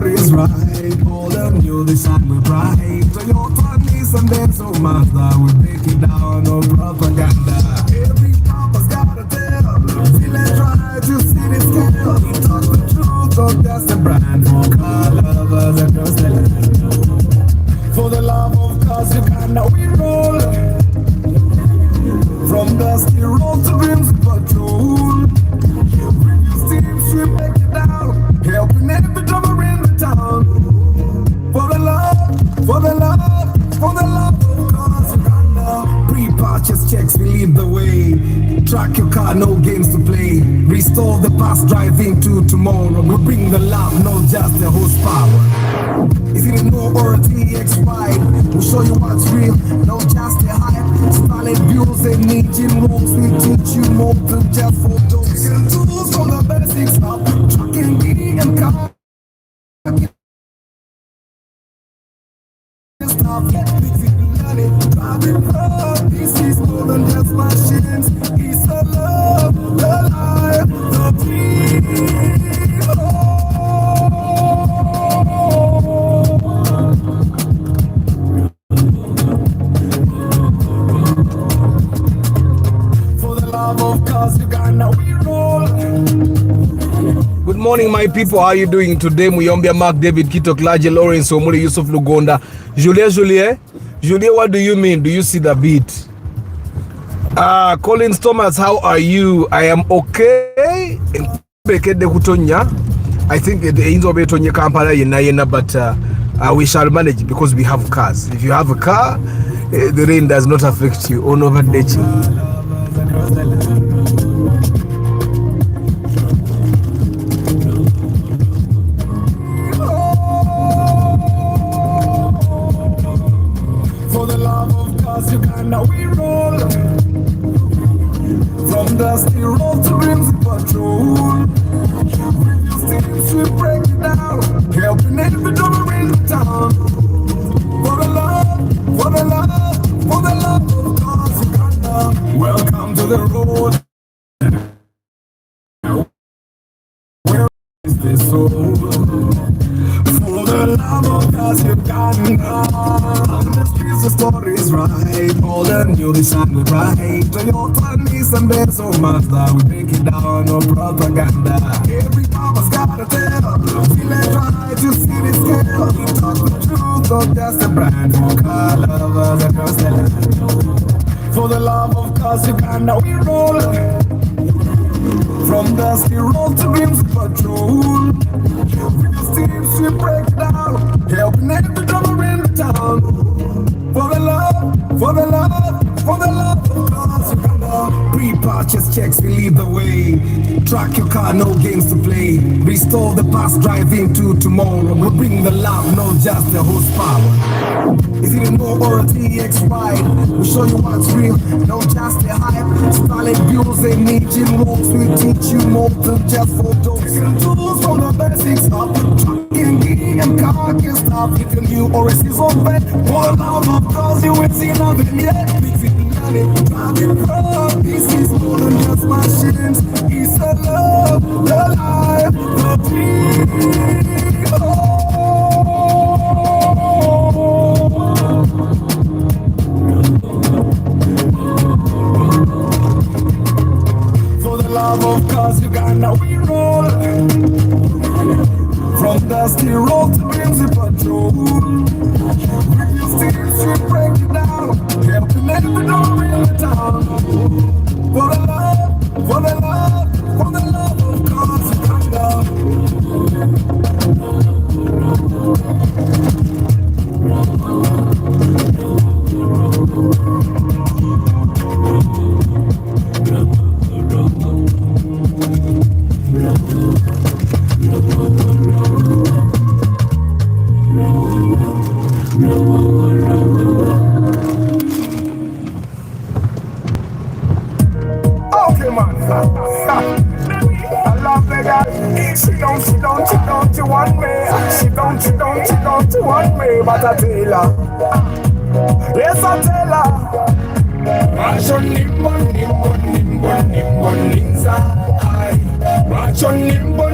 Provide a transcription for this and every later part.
stories right. All the new the sun will bright. Toyota Vitz and Benz or Mazda, we break it down, no propaganda. Every papa's gotta tell. Village right to city scale. We talk the truth, not just a brand. For car lovers across the land. For the love of cars, Uganda we roll. From dusty road to dreams patrol. Steams we break it down. Helping every drummer in the town. For the love, for the love, for the love of cars, Uganda. Pre-purchase checks, we lead the way. Track your car, no games to play. Restore the past, drive into tomorrow. We bring the love, not just the horsepower. Is it a no or a TX ride? We'll show you what's real, not just a hype. Solid views and engine rolls. We teach you more than just photos. And tools from the basics up. Trucking, beating and car. Stop, this is more than just machines. It's the love, the life, the dream. For the love of cars, Uganda we roll. Good morning, my people. How are you doing today? Muyombia Mark David Kito Klaje Lawrence Omuri Yusuf Lugonda. Julie, what do you mean? Do you see the beat? Collins Thomas, how are you? I am okay. I think it is over to Kampala yena, but we shall manage because we have cars. If you have a car, the rain does not affect you. On over Uganda we roll. From dusty road to dreams patrol. With your steams we break it down. Helping every drummer in the town. For the love, for the love, for the love of cars, Uganda. Welcome to the road. Where is this soul? For the love of cars, Uganda. The stories right, all the new the sun will bright. Toyota Vitz and Benz or Mazda, we break it down, no propaganda. Every papa's gotta tell. Village right to city scale. We talk the truth, not just a brand. For car lovers across the land. For the love of cars, Uganda we roll. From dusty road to dreams patrol. With the steams we break it down. Helping every drummer in the town. For the love, for the love, for the love of cars, Uganda. Pre-purchase checks, we lead the way. Track your car, no games to play. Restore the past, drive into tomorrow. We'll bring the love, not just the horsepower. Is it a no or a TX ride? We'll show you what's real, not just a hype. Solid views and engine rolls. We teach you more than just photos. And tools from the basics up. Trucking, beating and car can stop. If you're new or a season vet, more love of cars, you ain't seen nothing yet. Driving from, this is more than just machines. It's the love, the life, the dream. For the love of cars, Uganda we roll. From dusty road to dreams patrol. With your steams we break it down. Helping every door in the town. For the love, for the love, for the love of cars, I love the girl. She don't want me. She don't want me. But I tell her, yes I tell her. Macho nimbo ninza. Macho nimbo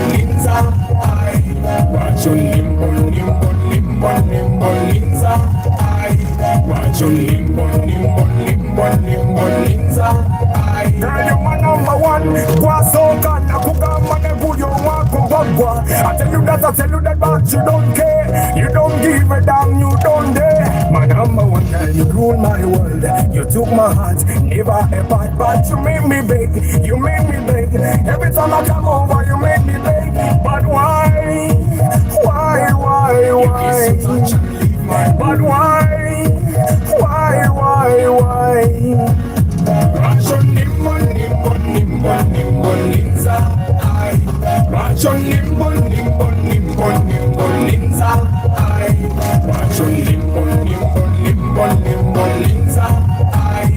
ninza. what? I tell you that, but you don't care. You don't give a damn, you don't dare. My number one girl, you rule my world. You took my heart, never a part, but you made me beg. You made me beg. Every time I come over, you make me beg. But why? But why? Ration nimbo nimbo nimbo nimbo ninza ai. Ration nimbo nimbo nimbo nimbo ninza ai. Ration nimbo nimbo nimbo nimbo ninza ai.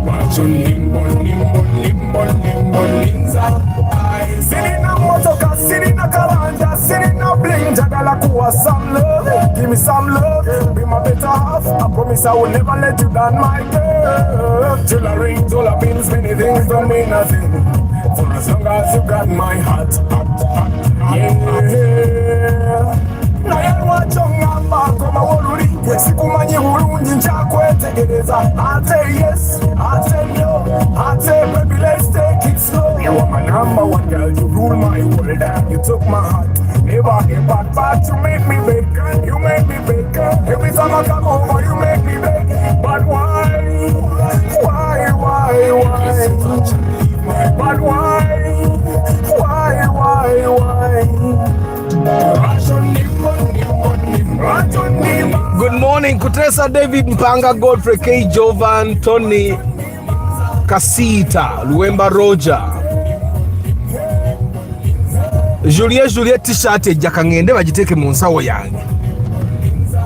Ration nimbo nimbo nimbo nimbo ninza ai. Sitting on motoka, sitting on kalanja, sitting on bling, jagala kuwa some love. Give me some love, be my better half. I promise I will never let you down, my girl. Jewelry, dollar bills, many things don't mean nothing. For as long as you got my heart, yeah. Naye wachonga mbako mawoluri sikumanyi bulungi nkyakwetegereza. I say yes, I say no, I say baby let's take it slow. You are my number one girl, you rule my world. You took my heart, never get back, but you make me beg. You make me beg. Every time I come over you make me beg. But why? But why? Good morning, Kutesa David Mpanga, Godfrey K. Jovan, Tony Kasita, Luemba Roger, Juliet t-shirt ejja kangende bagiteke mu nsawo yange.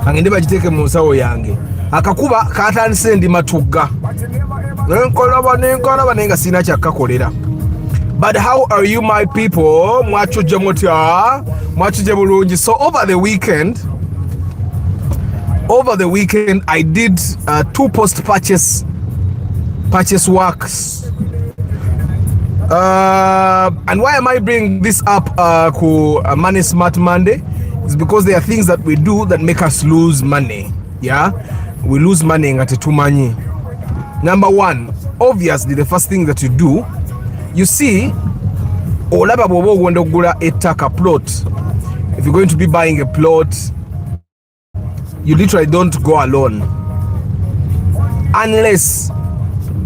Kangende bagiteke mu nsawo yange. Akakuba katandise ndi matugga. Nenkolaba nenga sina kyakakolera. But how are you, my people? Mwachuje mutya? Mwachuje bulungi. So over the weekend I did 2 post purchase works. And why am I bringing this up Money Smart Monday? It's because there are things that we do that make us lose money. Yeah, we lose money ngati tumanyi. Number one, obviously the first thing that you do, you see, olaba bobo gwenda okugula ettaka plot. If you're going to be buying a plot, you literally don't go alone, unless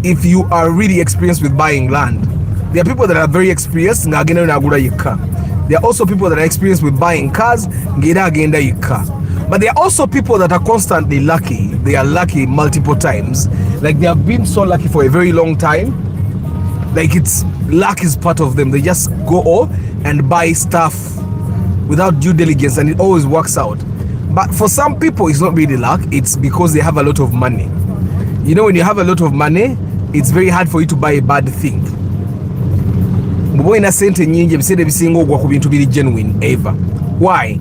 if you are really experienced with buying land. There are people that are very experienced nga agenda nagula yekka. There are also people that are experienced with buying cars ngera agenda yekka. But there are also people that are constantly lucky. They are lucky multiple times. Like they have been so lucky for a very long time. Like it's luck is part of them. They just go and buy stuff without due diligence and it always works out. But for some people it's not really luck. It's because they have a lot of money. You know, when you have a lot of money, it's very hard for you to buy a bad thing. Mboina sente nyingi bisede bisingo ogwa ku bintu biri genuine ever. Why?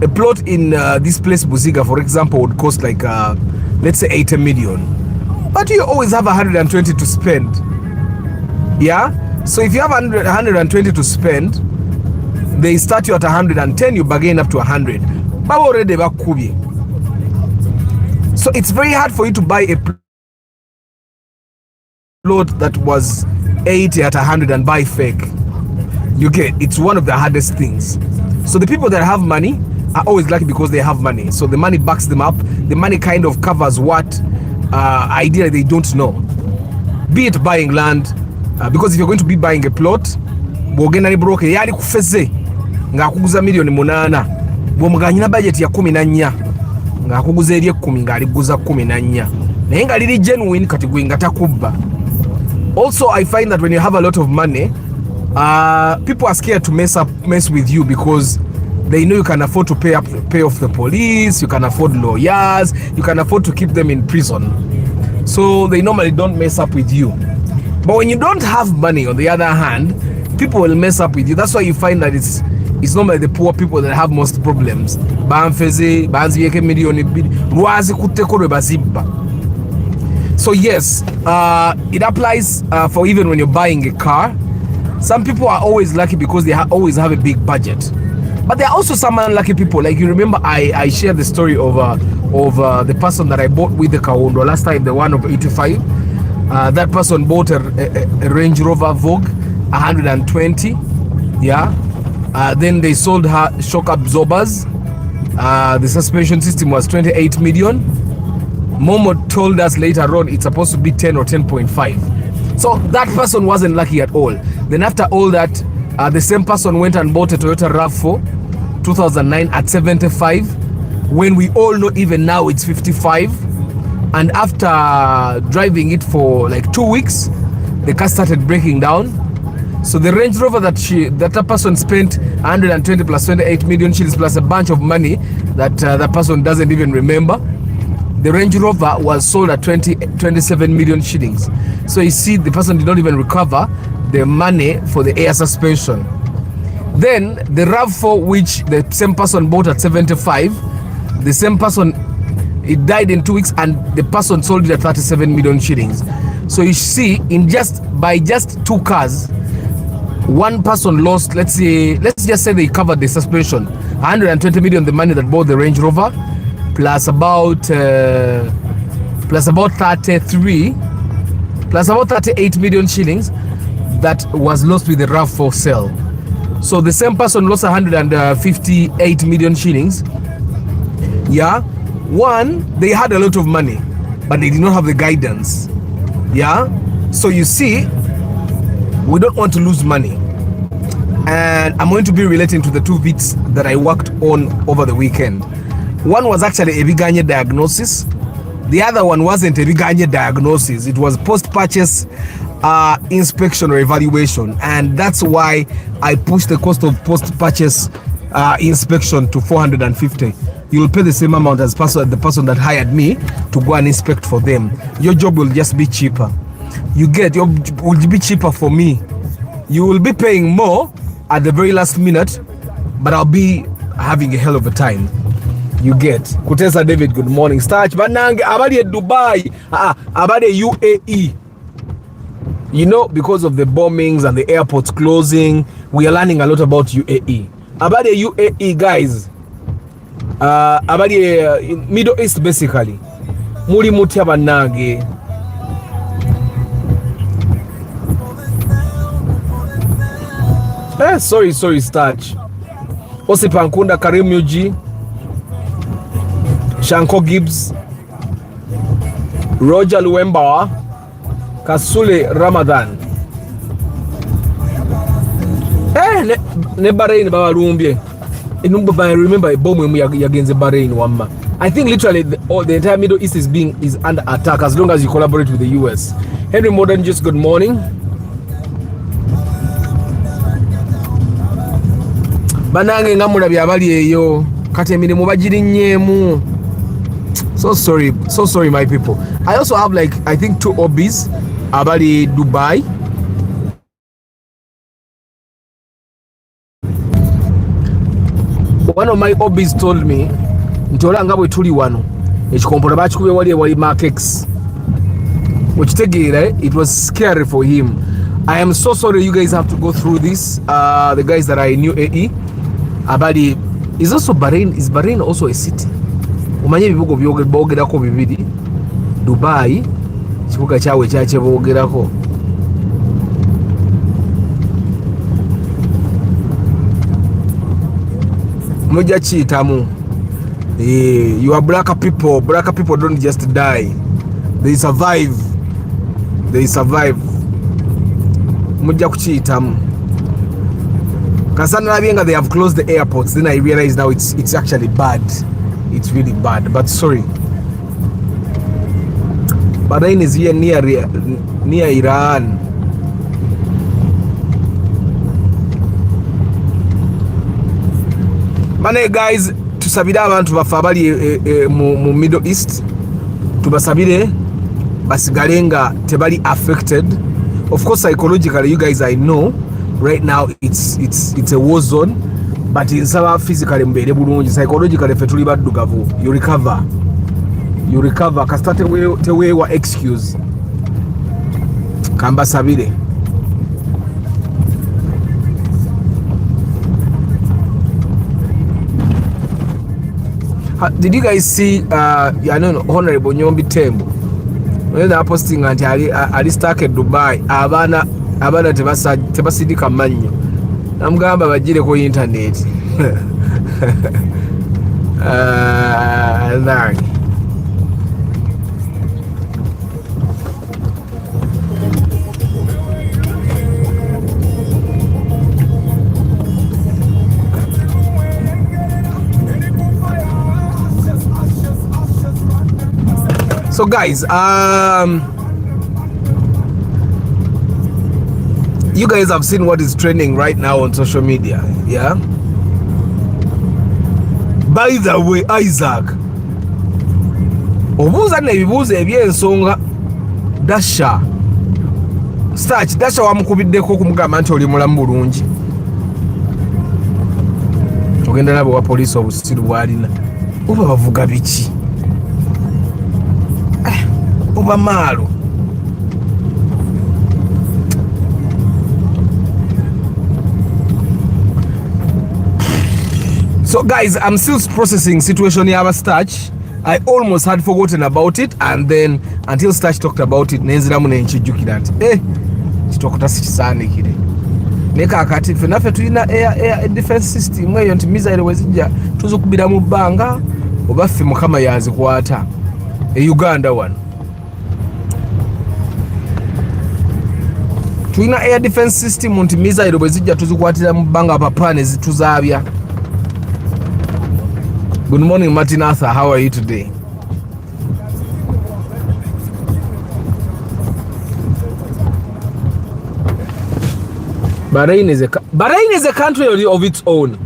A plot in this place Buziga, for example, would cost like let's say 80 million, but you always have 120 to spend. Yeah, so if you have 120 to spend, they start you at 110, you bargain up to 100. But already bakubi. So it's very hard for you to buy a plot that was 80 at 100 and buy fake. You get, it's one of the hardest things. So the people that have money are always lucky because they have money. So the money backs them up. The money kind of covers what idea they don't know. Be it buying land, because if you're going to be buying a plot, bwogenda ni broker yali kufeze nga akuguza milioni 8, bwomuganyina budget ya 14 nga akuguza eri 10 nga aliguza 14, naye nga liri genuine kati gwe nga takubba. Also, I find that when you have a lot of money, people are scared to mess with you because they know you can afford to pay off the police, you can afford lawyers, you can afford to keep them in prison. So they normally don't mess up with you. But when you don't have money, on the other hand, people will mess up with you. That's why you find that it's normally the poor people that have most problems. So yes, it applies for even when you're buying a car. Some people are always lucky because they always have a big budget. But there are also some unlucky people. Like you remember, I shared the story of the person that I bought with the Kawondo last time, the one of 85. That person bought a Range Rover Vogue 120. Yeah, Then they sold her shock absorbers. The suspension system was 28 million. Momo told us later on it's supposed to be 10 or 10.5. So that person wasn't lucky at all. Then after all that, the same person went and bought a Toyota RAV4 2009 at 75, when we all know even now it's 55. And after driving it for like 2 weeks, the car started breaking down. So the Range Rover that person spent 120 plus 28 million shillings plus a bunch of money that that person doesn't even remember. The Range Rover was sold at 27 million shillings. So you see, the person did not even recover the money for the air suspension. Then the RAV4, which the same person bought at 75, the same person, it died in 2 weeks, and the person sold it at 37 million shillings. So you see, by just 2 cars, one person lost, let's just say they covered the suspension, 120 million, the money that bought the Range Rover, plus about 38 million shillings that was lost with the RAV4 sale. So the same person lost 158 million shillings. Yeah, one, they had a lot of money, but they did not have the guidance. Yeah, so you see, we don't want to lose money. And I'm going to be relating to the 2 Vitz that I worked on over the weekend. One was actually a Biganye diagnosis. The other one wasn't a Biganye diagnosis. It was post-purchase inspection or evaluation. And that's why I pushed the cost of post-purchase inspection to 450. You'll pay the same amount as the person that hired me to go and inspect for them. Your job will just be cheaper. Your job will be cheaper for me. You will be paying more at the very last minute, but I'll be having a hell of a time. You get. Kutesa David, good morning. Starch Banang, Abadi Dubai, Abadi UAE. You know, because of the bombings and the airports closing, we are learning a lot about UAE. Abadi UAE, guys. Abadi Middle East, basically. Muri mutia banage. Sorry, Starch. Osipankunda Karim Yuji, Shanko Gibbs, Roger Luemba, Kasule Ramadan. Ne Bahrain Baba Rumbie. I remember a bomb against Bahrain Wamba. I think literally the entire Middle East is under attack as long as you collaborate with the US. Henry Modern, just good morning. Banange ngamula byabali eyo kati emirimu bagirinyemu. So sorry my people. I also have like I think 2 hobbies abali Dubai. One of my hobbies told me ntola nga bwe tuli wano ekikompola bakikubye wali Markex ukitegeera. It was scary for him. I am so sorry you guys have to go through this. The guys that are in UAE, Abadi is also Bahrain. Is Bahrain also a city? Umanye bibugo byogerako bibiri. Dubai kibuga kyawe kyache bogerako. Mujja chitamu. You are black people. Black people don't just die. They survive. Mujja kuchitamu. Kasana Nabienga, they have closed the airports. Then I realize now it's actually bad. It's really bad. But sorry. Bahrain is here near Iran. Mane guys, tusabire abantu bafa abali mu Middle East. Tubasabire basigale nga tebali affected. Of course psychologically you guys I know right now it's a war zone, but in some physically mbere bulungi, psychologically fe tuli baddugavu. You recover kastate tewewa excuse kamba sabire. Did you guys see Honorable Nyombi Tembo when they are posting anti ali stuck in Dubai? Abana tebasidika manyo namugamba bagire ku internet. Nange so guys, you guys have seen what is trending right now on social media, yeah? By the way, Isaac, obuuza n'ebibuuzo eby'ensonga Dasha Starch, Dasha wamukubiddeko okumugamba nti oli mulamu bulungi. Ogenda nabo wa poliisi obusiru bwalina. Oba bavuga biki? Oba maalo. So guys, I'm still processing situation yaba Starch. I almost had forgotten about it, and then until Starch talked about it, nenziramu nenchijukira nti kitokota sikisanikire. Neka akati fenafe tulina air defense system eyo nti missile wezijja tuzukubira mu bbanga oba ffe mukama yazikwata. Uganda one. Tulina air defense system nti missile wezijja tuzikwatira mu bbanga papa ne zituzaabya. Good morning, Martin Arthur. How are you today? Bahrain is a country of its own.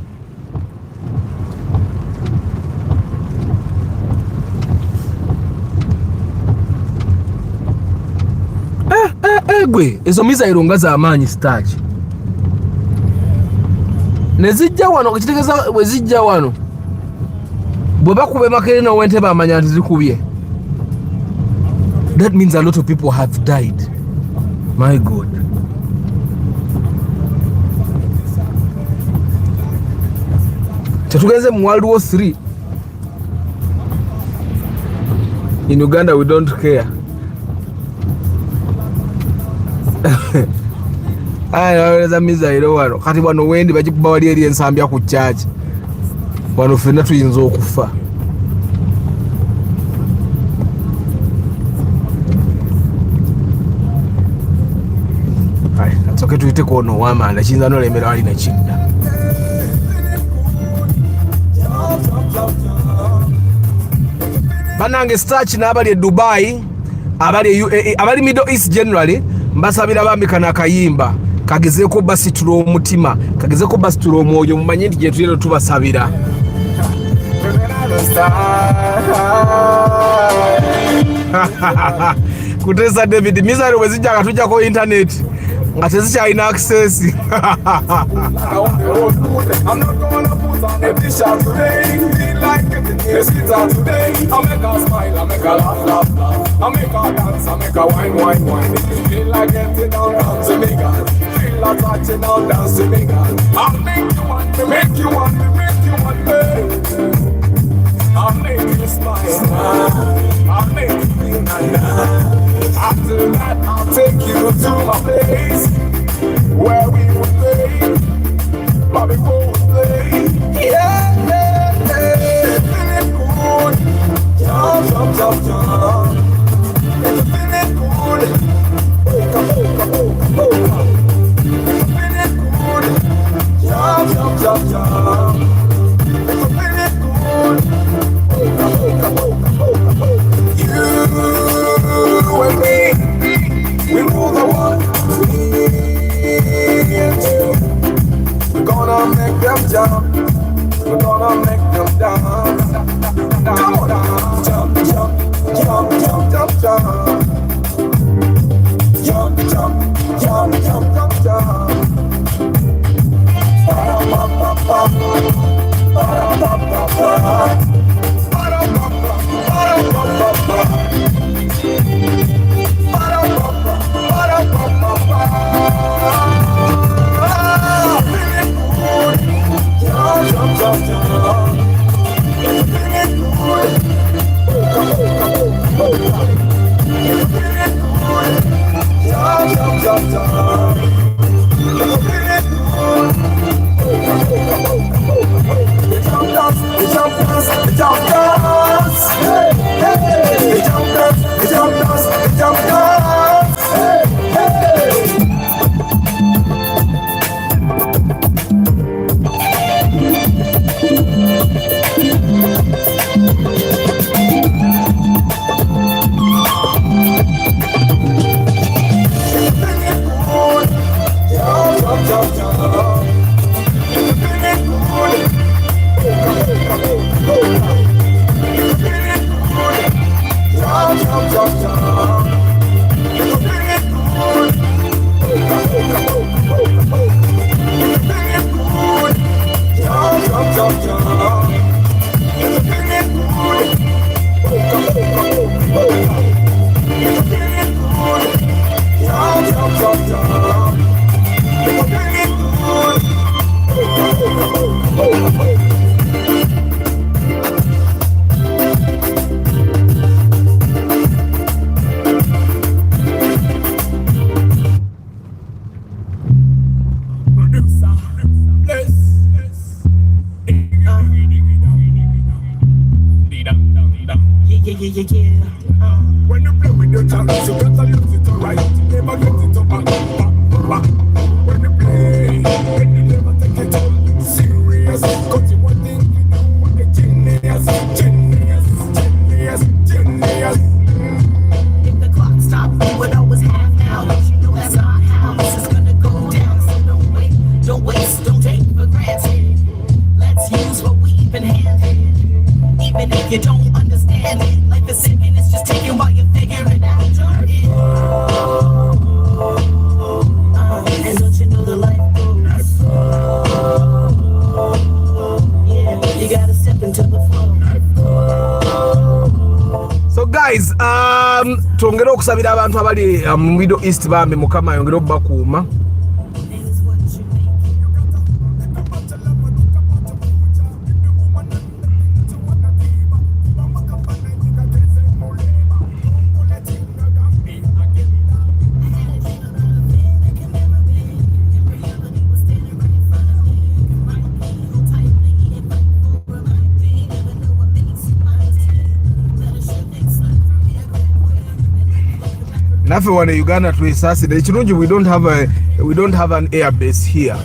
Gwe ezo missile nga za amaanyi Starch. Nezijja wano kitegeza wezijja wano. That means a lot of people have died. My God. Chatugenze mu World War 3. In Uganda we don't care. Aweza missile wano. Kati bano wendi bagikuba wali eri ensambya ku charge. Wano fena tuyinza okufa. Atsoke tuyite kono wamanda kiyinza nolemera wali nakidda. Banange Starch n'abali e Dubai, abali e UAE, abali Middle East generally, mbasabira bambikana akayimba kagezeeko basitula omutima, kagezeeko basitula omwoyo, mumanye nti gye tulero tubasabira. Kutesa David missile wezijja katujja ko internet nga tezikyalina access. I'm not gonna put on a t-shirt today. Feel like getting this guitar today. I make her smile, I make her laugh. I make her dance, I make her wine. If you feel like getting down, dance to me, girl. Feel like touching down, dance to me, girl. I'll make you want me, make you want me, make you want me. I'll make you smile. I'll make you feel nice. After that, I'll take you to my place where we would play, but before we play, yeah. Feeling good, jump. It's feeling good, wake up. Feeling good, jump. It's feeling good, wake up. You and me, we rule the world. We're gonna make them jump. We're gonna make them dance. Come on, jump. Jump. When you play with your challenge, you better use it right. Never get it up back. When you play, when you never take it all serious. Cause you want thing you do want the genius. If the clock stopped, we would always have now. You know that's not how this is gonna go down. So don't wait, don't waste, don't take for granted. Let's use what we've been handed. Even if you don't understand it, life is sick and it's just taking while you figure it out. And don't you know the life goes? Yeah, you gotta step into the flow. So guys, tuongere okusabira abantu abali mu Middle East bambe mukama yongere okubakuuma. Nafe wane Uganda twesasire ekirungi we don't have an air base here.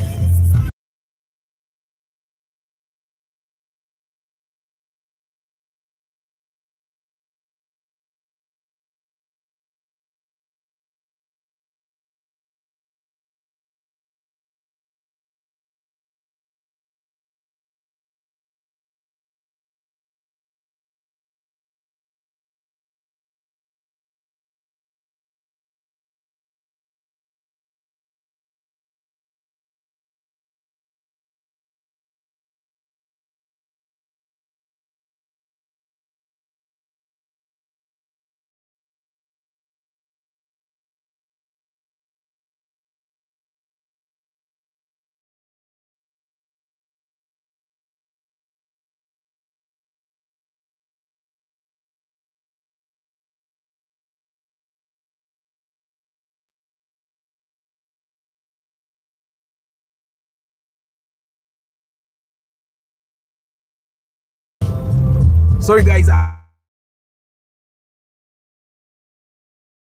Sorry guys,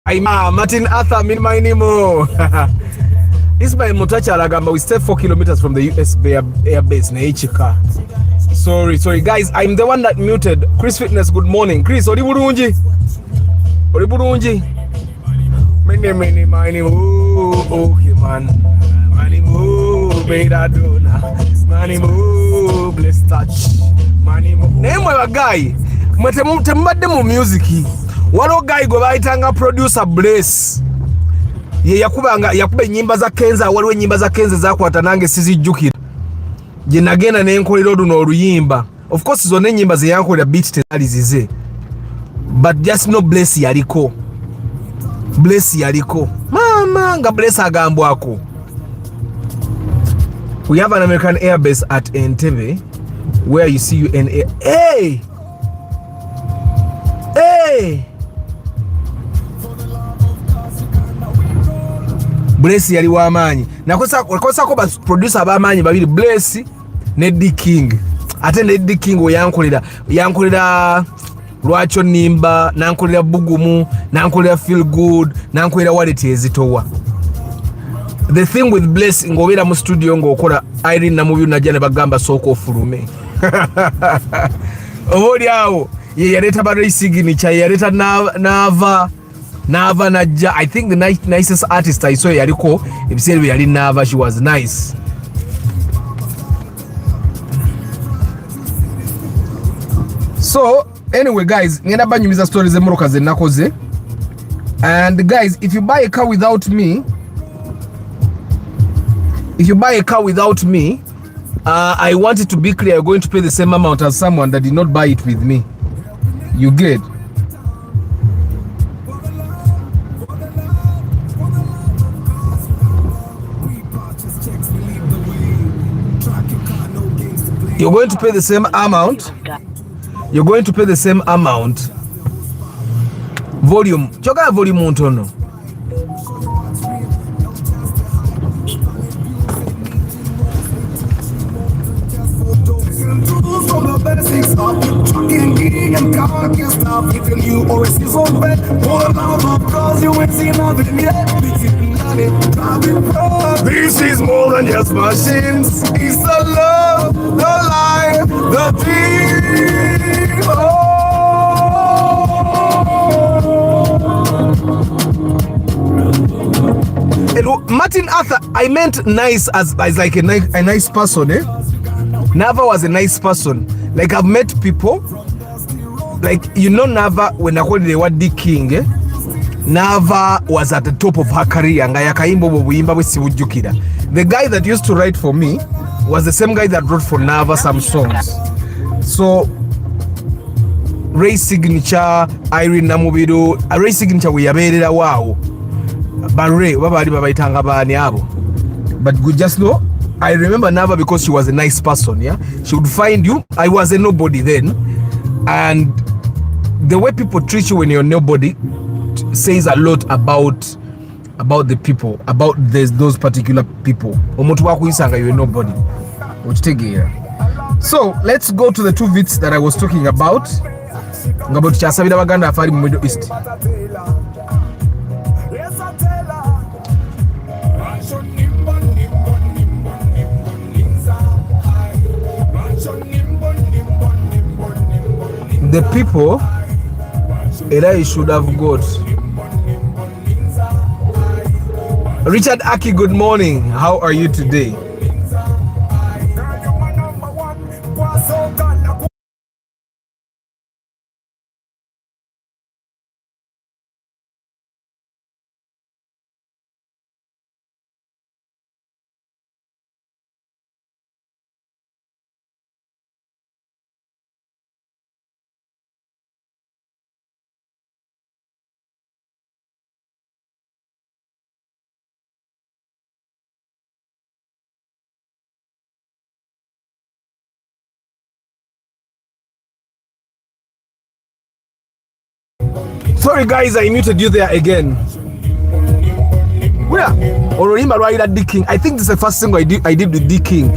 I'm Martin Arthur Minmainimo. Ismail Mutachala Gamba, we stay 4 kilometers from the US air base Naichika. Sorry guys, I'm the one that muted. Chris Fitness, good morning. Chris, Ori Burunji. Many okay man. Money move, Beidadona. Money move, bless touch. Money move. Name my guy. Mwete mu music. Wano guy go baitanga producer Bless. Ye yakuba nyimba za Kenza, waliwo nyimba za Kenza zakwata nange sizijjukira. Je nagenda nenkolera oduno oluyimba. Of course zone nyimba ze yankolera beat tenali zize. But just no Bless yaliko. Mama nga Bless agambwako. We have an American air base at Entebbe where you see UNA. Hey! Bless yali w'amaanyi. Nakosa ko ba producer ab'amaanyi babiri, Bless ne D King. Ate ne D King yankolera Lwacho Nimba, nankolera Bugumu, nankolera Feel Good, nankolera Wallet ezitowa. The thing with Bless ngobera mu studio ngokola Irene namubi najja bagamba soko ofulume. Obodi awo ye yaleta ba racing ni cha yaleta Nava najja. I think the nicest artist I saw yaliko ebiseera yali Nava. She was nice. So anyway guys, ngenda banyumiza stories emuruka ze nakoze. And guys, if you buy a car without me, I want it to be clear, you're going to pay the same amount as someone that did not buy it with me. You get? You're going to pay the same amount. Volume. Choka volume ntono. Learn tools from the basics of trucking, gig, and car stuff. If you're new or a seasoned vet, pull them out because you ain't seen nothing yet. This is more than just machines. It's the love, the life, the dream. And Martin Arthur, I meant nice as like a nice person, eh? Nava was a nice person. Like I've met people, like you know Nava when I called the word the king, eh? Nava was at the top of her career. The guy that used to write for me was the same guy that wrote for Nava some songs. So Ray Signature, Irene Namubido, Ray Signature we yaberera wow. But Ray, but good just know I remember Nava because she was a nice person, yeah. She would find you. I was a nobody then, and the way people treat you when you're nobody says a lot about the people, about those particular people. You're nobody. So let's go to the two Vitz that I was talking about. Uganda in Middle East. The people I should have got. Richard Aki, good morning. How are you today? Sorry guys, I muted you there again. Where? Oroimba right at D King. I think this is the first single I did with D King.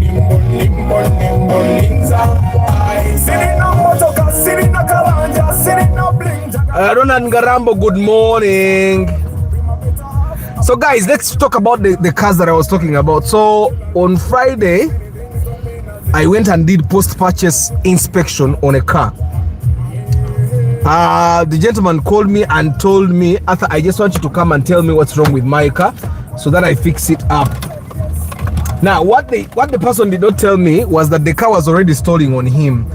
Ronan Garambo, good morning. So guys, let's talk about the cars that I was talking about. So on Friday, I went and did post-purchase inspection on a car. The gentleman called me and told me, Arthur, I just want you to come and tell me what's wrong with my car so that I fix it up. Now, what the person did not tell me was that the car was already stalling on him.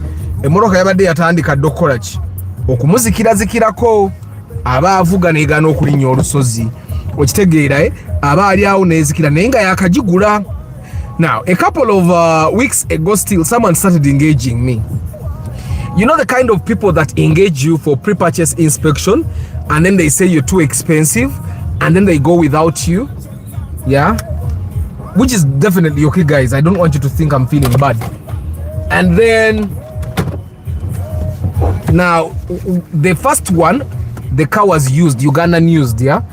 Emoroka yabadde yatandika dokorachi okumuzikirazikirako aba avuga negana okulinya olusozi okitegeera aba ali awo nezikira naye nga yakagigula. Now, a couple of weeks ago still, someone started engaging me. You know the kind of people that engage you for pre-purchase inspection and then they say you're too expensive and then they go without you, yeah? Which is definitely okay, guys. I don't want you to think I'm feeling bad. And then, now, the first one, the car was used, Ugandan used, yeah?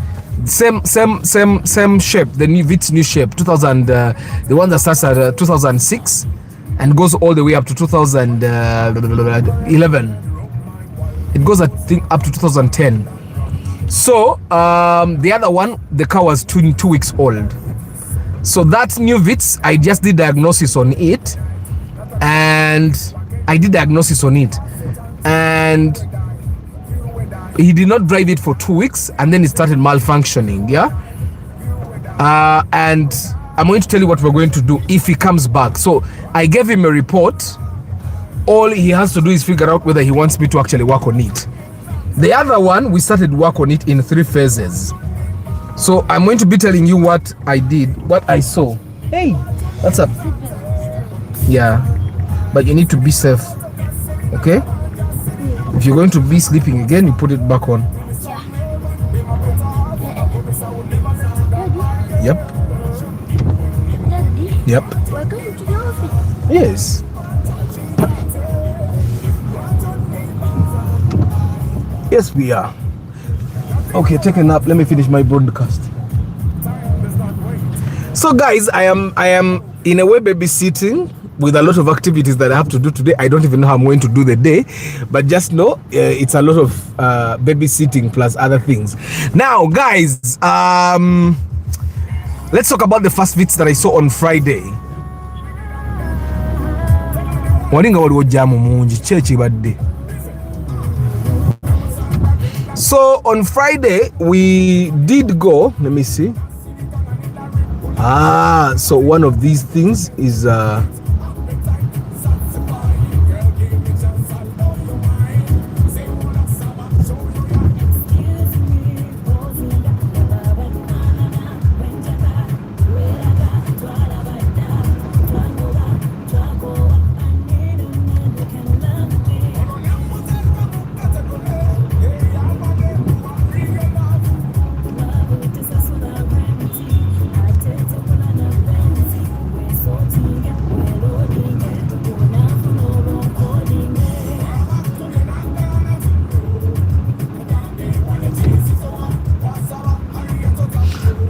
Same shape, the new Vitz new shape, 2000, the one that starts at 2006. And goes all the way up to 2011. It goes, I think, up to 2010. So the other one, the car was 2 weeks old. So that new Vitz, I just did diagnosis on it, and he did not drive it for 2 weeks, and then it started malfunctioning. Yeah, and I'm going to tell you what we're going to do if he comes back. So I gave him a report. All he has to do is figure out whether he wants me to actually work on it. The other one, we started work on it in 3 phases. So I'm going to be telling you what I did, what I saw. Hey, what's up? Yeah, but you need to be safe, okay? If you're going to be sleeping again, you put it back on. Yep. Yep. We're going to the office. Yes. Yes, we are. Okay, take a nap. Let me finish my broadcast. So, guys, I am in a way babysitting with a lot of activities that I have to do today. I don't even know how I'm going to do the day, but just know it's a lot of babysitting plus other things. Now guys, let's talk about the first Vitz that I saw on Friday. So on Friday we did go, let me see. So one of these things is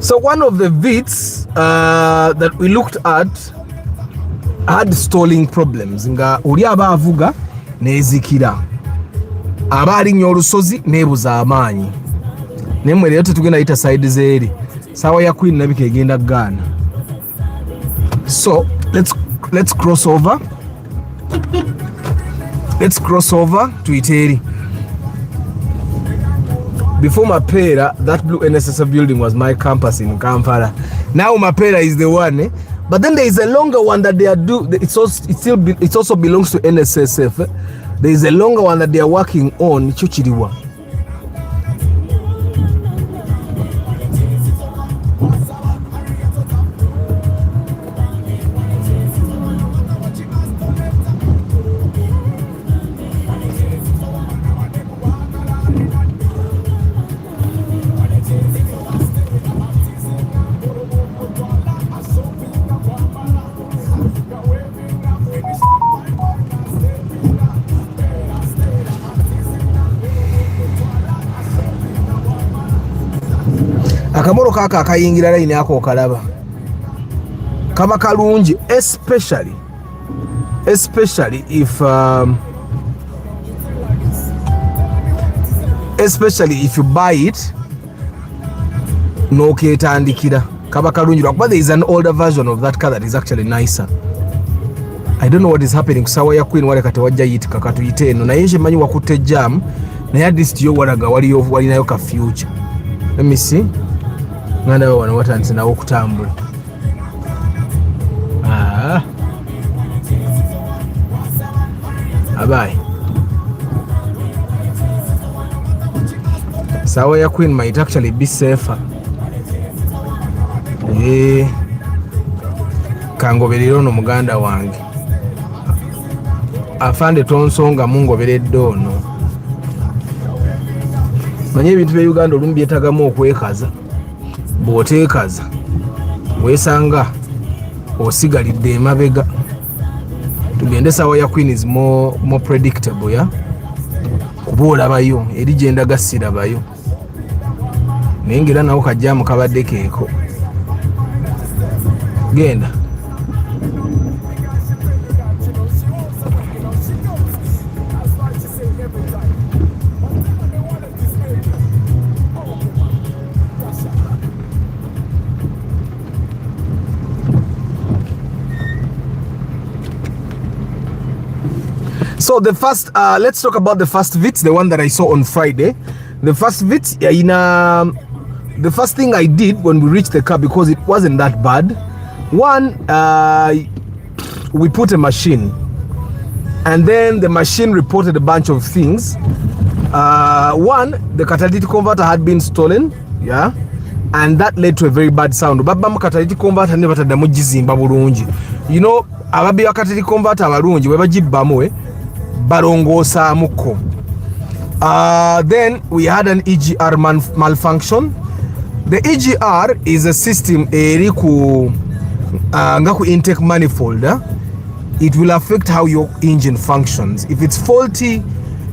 so one of the Vitz that we looked at had stalling problems. Nga uli aba avuga nezikira, aba alinnye olusozi nebuza amaanyi. Nemwe leero tetugenda yita side zeeri, sawa ya Queen nabika egenda Uganda. So let's cross over. Let's cross over to Iteri. Before Mapera, that blue NSS building was my campus in Kampala. Now Mapera is the one, but then there is a longer one that they are it also belongs to NSSF. There is a longer one that they are working on, Chuchiriwa. Akamoro kaka akayingira line yako okalaba kama kalungi, especially if you buy it no ketandikira kaba kalungi lwakuba there is an older version of that car that is actually nicer. I don't know what is happening kusawa ya Queen wale kati wajja yitika katuyite eno naye nje manyi wakutte jam naye at least yo walaga walinayo ka future. Let me see. Ngana wana watandise nawo okutambula. Abai. Sawa ya Queen might actually be safer. Kangoberera ono muganda wange. Afande tonsonga mungoberedde ono. Manye ebintu bya Uganda olumu byetagamu okwekaza. Bw'oteekaza weesanga osigalidde emabega. Tugende sawa ya Queen is more predictable ya kuba olabayo eri gyenda gassirabayo naye ngera nawo kajjaamu kabadde keeko genda. So the first, let's talk about the first Vitz, the one that I saw on Friday. The first Vitz, the first thing I did when we reached the car, because it wasn't that bad. One, we put a machine, and then the machine reported a bunch of things. One, the catalytic converter had been stolen, yeah, and that led to a very bad sound. Baba catalytic converter never had mujizimba bulungi. You know, ababi wa catalytic converter abalungi we bagibbamu barongosa muko. Then we had an EGR malfunction. The EGR is a system eri ku ngaku intake manifold. It will affect how your engine functions. If it's faulty,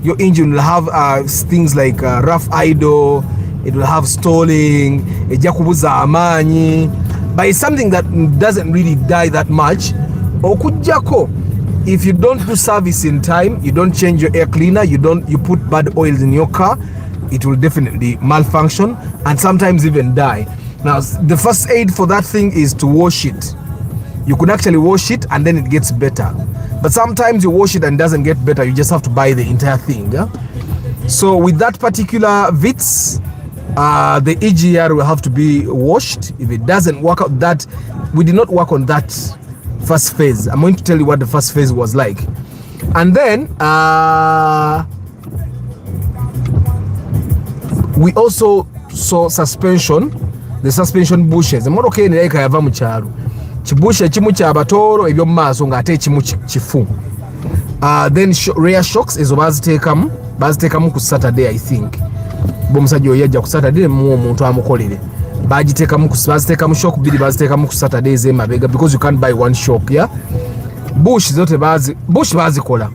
your engine will have things like rough idle, it will have stalling, ejja kubuza amaanyi. but it's something that doesn't really die that much. Okujjako, if you don't do service in time, you don't change your air cleaner, you put bad oils in your car, it will definitely malfunction and sometimes even die. Now, the first aid for that thing is to wash it. You could actually wash it and then it gets better. But sometimes you wash it and it doesn't get better. You just have to buy the entire thing. Yeah? So with that particular Vitz, the EGR will have to be washed. If it doesn't work out, that we did not work on that first phase. I'm going to tell you what the first phase was like. And then we also saw suspension, the suspension bushes. Emotoka eno yeka yava mu kyalo. Kibushe ekimu kya batoro ebyo maaso ngate ekimu kifu. Then rear shocks ezo baziteekamu ku Saturday, I think. Bomusajja oyo yajja ku Saturday mu omuntu amukolere. Baziteekamu shock bidi baziteekamu ku Saturday ez'emabega because you can't buy one shock, yeah? Bush bazikola.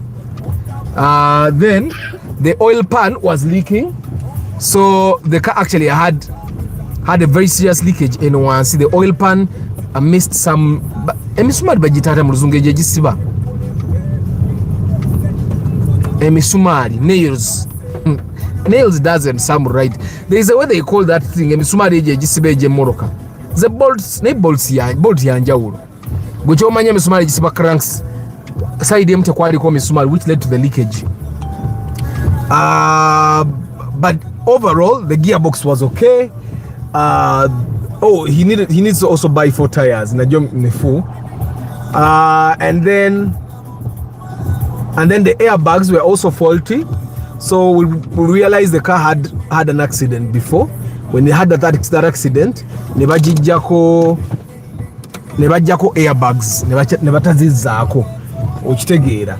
Then the oil pan was leaking. So the car actually had a very serious leakage in one. See, the oil pan missed some. Emisumari bagitata mu luzungu egisiba. Emisumari, nails. Nails doesn't sound right. There is a way they call that thing. Emisumari egisiba ejemoroka. The bolts, ne bolts yanjawulo. Gwe omanya emisumari egisiba cranks. Side emte kwaliko emisumari which led to the leakage. But overall, the gearbox was okay. He needs to also buy 4 tires. And then the airbags were also faulty. So we realized the car had an accident before. When they had that accident, nebajjako airbags, nebatazizzaako okitegeera.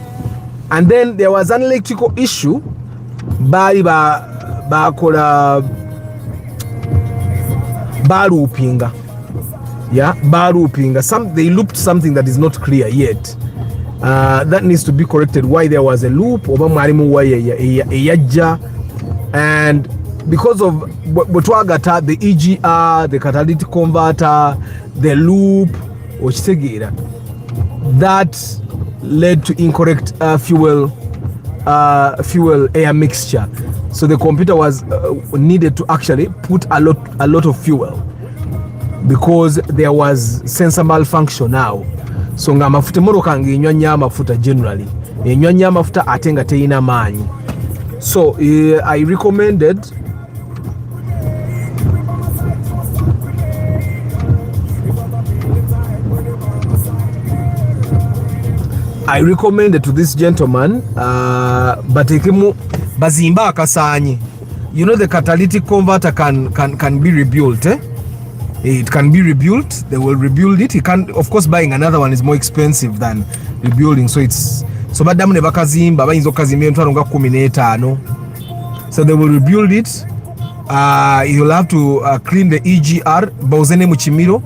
And then there was an electrical issue. Baali bakola baaloopinga. Yeah, baaloopinga. They looped something that is not clear yet. That needs to be corrected. Why there was a loop? Oba mwalimu waya eyajja. And because of bwetwagata, the EGR, the catalytic converter, the loop, okitegeera, that led to incorrect fuel air mixture. So the computer was needed to actually put a lot of fuel because there was sensor malfunction now. So nga mafuta moroka ngenywa nya mafuta generally. Enywa nya mafuta atenga teina maanyi. So I recommended to this gentleman batekemu bazimba akasanyi. You know the catalytic converter can be rebuilt, eh? It can be rebuilt. They will rebuild it. He can, of course, buying another one is more expensive than rebuilding. So badamu ne bakazimba bayinza okazimba entwalo nga 15. So they will rebuild it. You'll have to clean the EGR. Bawuzene mu kimiro.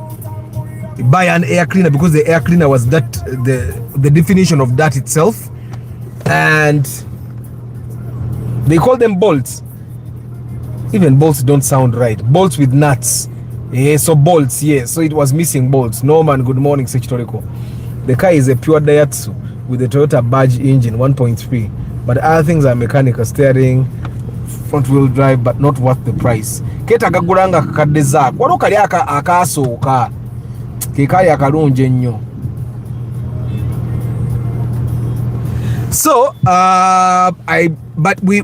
Buy an air cleaner because the air cleaner was that the definition of that itself. And they call them bolts. Even bolts don't sound right. Bolts with nuts. Yeah, so bolts, yeah. So it was missing bolts. Norman, good morning, Sechitoriko. The car is a pure Daihatsu with a Toyota badge engine, 1.3. But other things are mechanical, steering, front wheel drive, but not worth the price. Keta kaguranga kakadeza. Wano kali akasooka. Kekali akalunje nnyo. So but we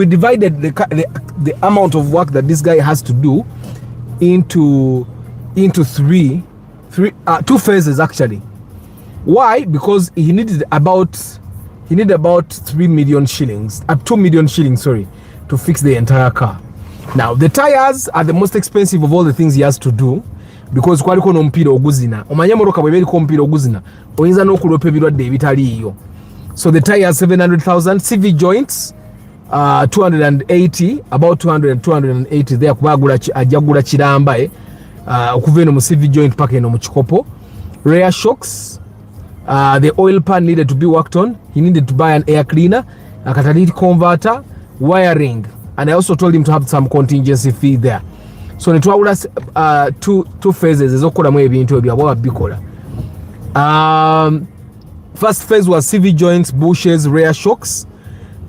divided the amount of work that this guy has to do into 2 phases actually. Why? Because he needed about 3 million shillings, 2 million shillings, sorry, to fix the entire car. Now the tires are the most expensive of all the things he has to do because kwaliko n'omupiira oguzina. Omanya moroka bwe beliko omupiira oguzina oyinza n'okulopa ebirwadde ebitaliiyo. So the tires 700,000, CV joints 280, about 280 there kubagula ajagula kiramba okuva eno mu CV joint paka eno mu kikopo. Rear shocks, the oil pan needed to be worked on. He needed to buy an air cleaner, a catalytic converter, wiring, and I also told him to have some contingency fee there. So netwawula two phases ezokolamu ebintu ebyo abo babikola. First phase was CV joints, bushes, rear shocks,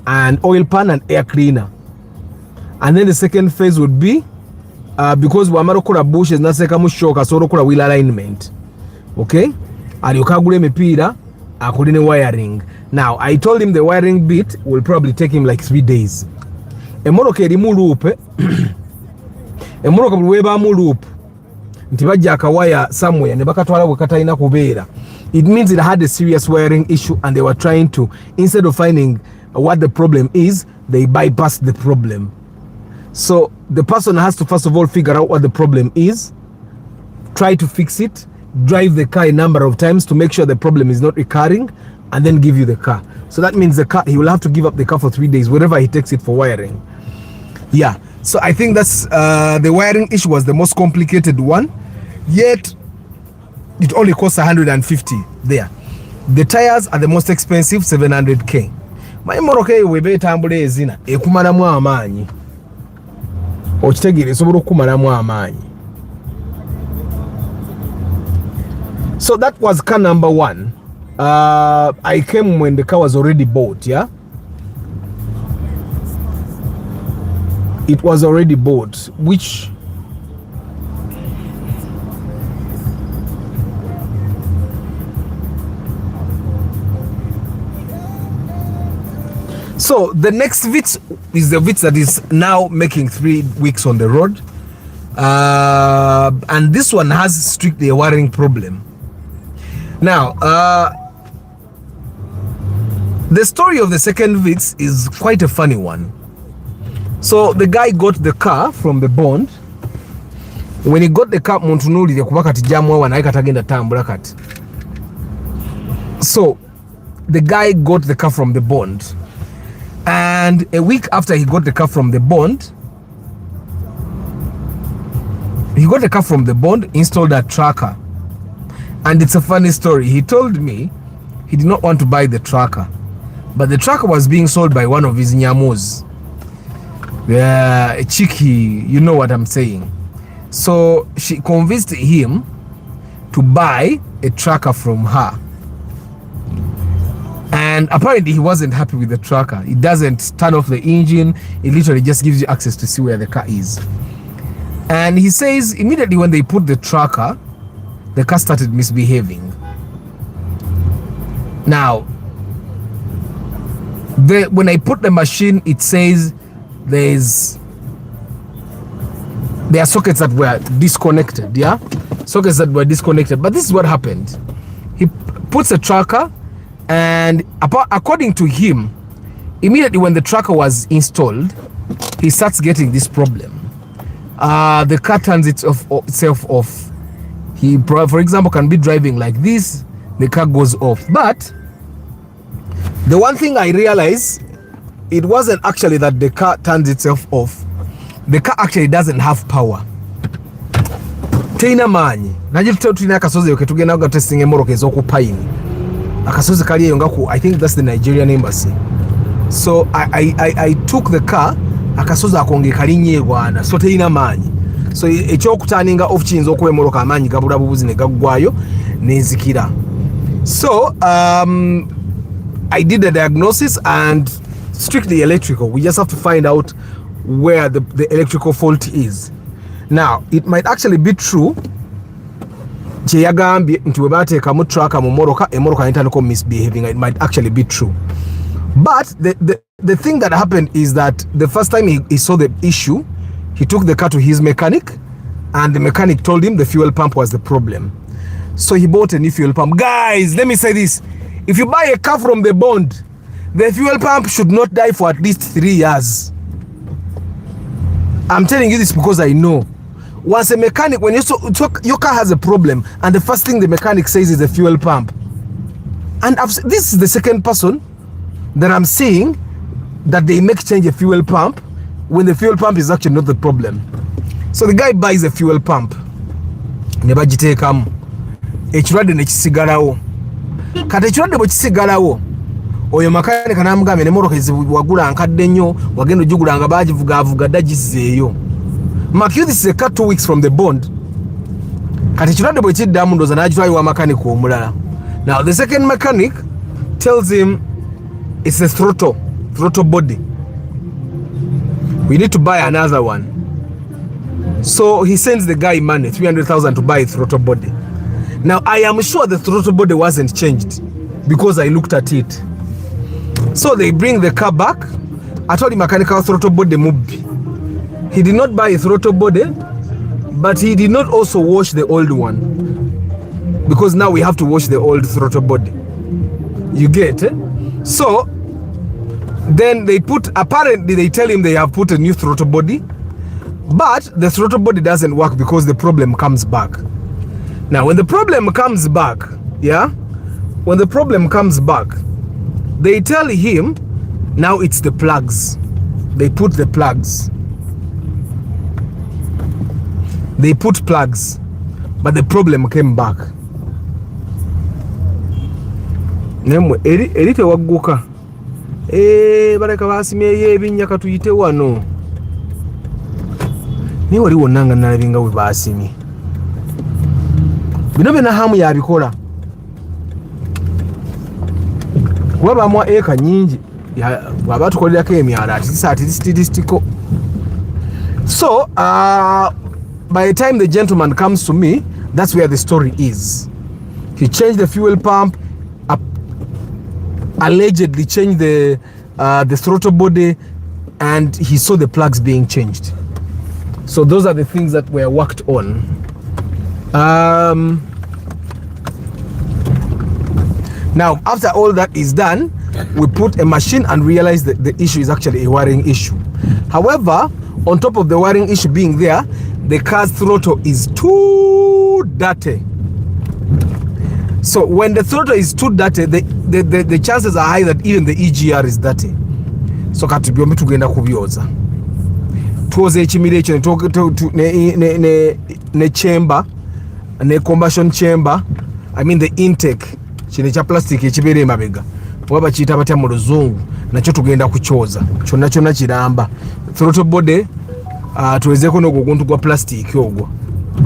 and oil pan and air cleaner. And then the second phase would be because wamara okola bushes nasekamu shock asobola okola wheel alignment. Okay? Alyoka agula emipiira akole ne wiring. Now I told him the wiring bit will probably take him like 3 days. Emmotoka erimu loop emmotoka buli weebaamu loop nti bajja akawaya somewhere ne bakatwala bwe katalina kubeera. It means it had a serious wiring issue and they were trying to, instead of finding what the problem is, they bypassed the problem. So the person has to first of all figure out what the problem is, try to fix it, drive the car a number of times to make sure the problem is not recurring, and then give you the car. So that means the car, he will have to give up the car for 3 days, wherever he takes it for wiring. Yeah, so I think that's the wiring issue was the most complicated one, yet it only costs 150 there. The tires are the most expensive, 700k. My moroka webe tambule ezina ekumalamu amaanyi. Okitegere esobola okumalamu amaanyi. So that was car number 1. I came when the car was already bought, yeah? It was already bought, which so the next Vitz is the Vitz that is now making 3 weeks on the road, and this one has strictly a wiring problem. Now the story of the second Vitz is quite a funny one. So the guy got the car from the bond. When he got the car, Montunuli kuba kati jamwa wanaye katagenda tambula kati. So the guy got the car from the bond, and a week after he got the car from the bond, installed a tracker. And it's a funny story. He told me he did not want to buy the tracker, but the tracker was being sold by one of his nyamos. A cheeky, you know what I'm saying. So she convinced him to buy a tracker from her. And apparently he wasn't happy with the tracker. It doesn't turn off the engine. It literally just gives you access to see where the car is. And he says immediately when they put the tracker, the car started misbehaving. Now, when I put the machine, it says there are sockets that were disconnected, yeah? Sockets that were disconnected. But this is what happened. He puts a tracker, and according to him, immediately when the tracker was installed, he starts getting this problem. The car turns itself off. He, for example, can be driving like this, the car goes off. But the one thing I realized, it wasn't actually that the car turns itself off. The car actually doesn't have power. Teina manyi. Najiri tutina akasozi yoke tugenda nga testing emoroka ez'okupayini. Akasozi kali eyo ngaku, I think that's the Nigerian embassy. So I took the car, akasozi akonge kali nyeegwana, so teina manyi. So ekyokutaninga off kiyinza okuba emoroka amaanyi gabula bubuzi ne gaggwayo nenzikira. So I did the diagnosis, and strictly electrical. We just have to find out where the electrical fault is. Now, it might actually be true. Misbehaving. It might actually be true. But the thing that happened is that the first time he saw the issue, he took the car to his mechanic, and the mechanic told him the fuel pump was the problem. So he bought a new fuel pump. Guys, let me say this. If you buy a car from the bond, the fuel pump should not die for at least 3 years. I'm telling you this because I know. Once a mechanic, when your car has a problem, and the first thing the mechanic says is the fuel pump. And this is the second person that I'm seeing that they make change a fuel pump when the fuel pump is actually not the problem. So the guy buys a fuel pump. Nebagiteekamu. Ekirwadde ne kisigalawo. Kati ekirwadde bwe kisigalawo, oyo makanika n'amugambye ne moroka wagula nkadde nnyo, wagenda ogigula nga baagivugaavuga dda gizeeyo. Mark you, this is a cut 2 weeks from the bond. Kati kirwadde bwe kiddamu ndooza n'agitwalibwa mechanic omulala. Now the second mechanic tells him it's a throttle body. We need to buy another one. So he sends the guy money, 300,000 to buy a throttle body. Now I am sure the throttle body wasn't changed because I looked at it. So they bring the car back. I told him mechanical throttle body mubbi. He did not buy a throttle body, but he did not also wash the old one, because now we have to wash the old throttle body. You get it? So then apparently they tell him they have put a new throttle body, but the throttle body doesn't work because the problem comes back. Now when the problem comes back, they tell him now it's the plugs. They put the plugs. They put plugs, but the problem came back. Nemwe eri tewagguka. Bareka basimye ebinnya katuyite wano. Ni wali wonnanga nalabinga we basimye. Bino bina hamu yabikola. Kuba bamwa eka nyingi bwabatukolerako emyala atistico. So by the time the gentleman comes to me, that's where the story is. He changed the fuel pump, allegedly changed the throttle body, and he saw the plugs being changed. So those are the things that were worked on. Now after all that is done, we put a machine and realize that the issue is actually a wiring issue. However, on top of the wiring issue being there, the car's throttle is too dirty. So when the throttle is too dirty, the chances are high that even the EGR is dirty. So kati byombi tugenda kubyoza. Tuoze ekimira ekyo ne chamber, ne combustion chamber, I mean the intake, kino ekya plastic ekibeera emabega. Waba kiyita batya mu luzungu, nakyo tugenda kukyoza. Kyonna kiramba. Throttle body tuwezeko n'ogwo guntu gwa plastic ogwo,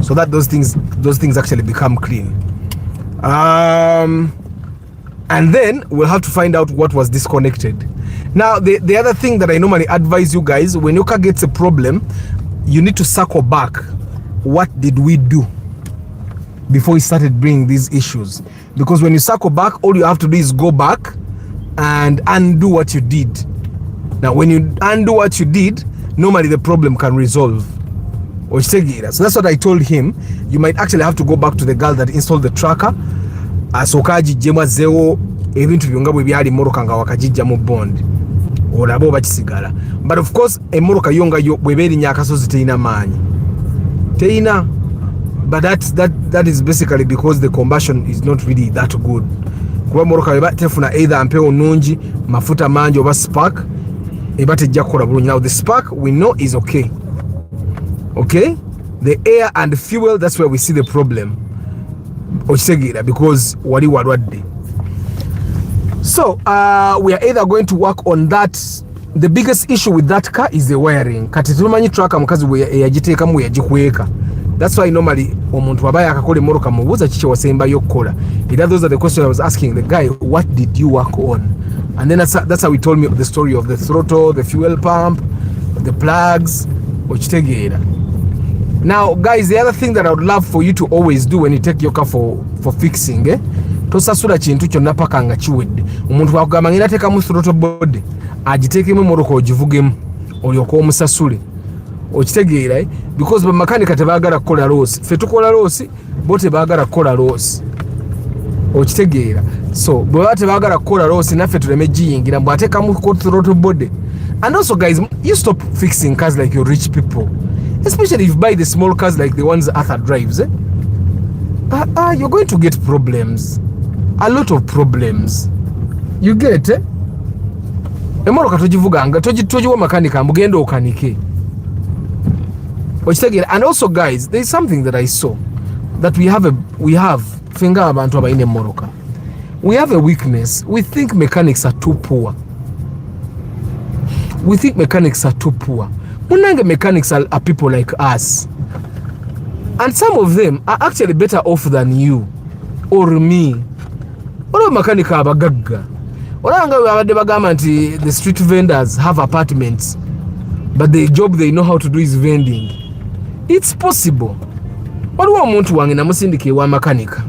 so that those things actually become clean. And then we'll have to find out what was disconnected. Now the other thing that I normally advise you guys, when your car gets a problem, you need to circle back. What did we do before we started bringing these issues? Because when you circle back, all you have to do is go back and undo what you did. Now when you undo what you did, normally the problem can resolve. So that's what I told him. You might actually have to go back to the girl that installed the tracker. Asokaji jema zeo ebintu byonga bwe byali moroka nga wakajijja mu bond. Olabo bakisigala. But of course emoroka yonga yo bweberi nyakasozi teina manyi. Teina. But that is basically because the combustion is not really that good. Kuba moroka weba tefuna either ampeo nungi, mafuta manji oba spark. Now the spark we know is okay. Okay, the air and the fuel, that's where we see the problem. Because wali warwadde. So we are either going to work on that. The biggest issue with that car is the wiring. Kati tumanyi tracker mukazi we yagiteekamu yagikweka. That's why normally omuntu abaya akakola emoroka mubuuza kiki wasemba yokukola. Those are the questions I was asking the guy. What did you work on? And then that's how he told me the story of the throttle, the fuel pump, the plugs. Now guys, the other thing that I would love for you to always do when you take your car for fixing, tosasula kintu kyonna paka nga kiwedde. Omuntu bakugamba ngenda teekamu throttle body, agiteekemu emoroka ogivugemu olyoka omusasule. Okitegeera, because bamakanika tebaagala kukola loosi. Ffe tukola loosi, bo tebaagala kukola loosi. Okitegeera. So bwe tebaagala kukola loosi naffe tuleme giyingira mbwe ateekamu throttle body. And also guys, you stop fixing cars like you're rich people. Especially if you buy the small cars like the ones Arthur drives. You're going to get problems. A lot of problems. You get it? Emoroka tojivuganga, tojiwa makanika mugendo okanike. And also guys, there is something that I saw that we have finger abantu abaine moroka. We have a weakness. We think mechanics are too poor. Munange mechanics are people like us. And some of them are actually better off than you or me. Olo makanika abagagga. Olanga abadde bagamba nti the street vendors have apartments, but the job they know how to do is vending. It's possible. Waliwo omuntu wange namusindika ewa makanika.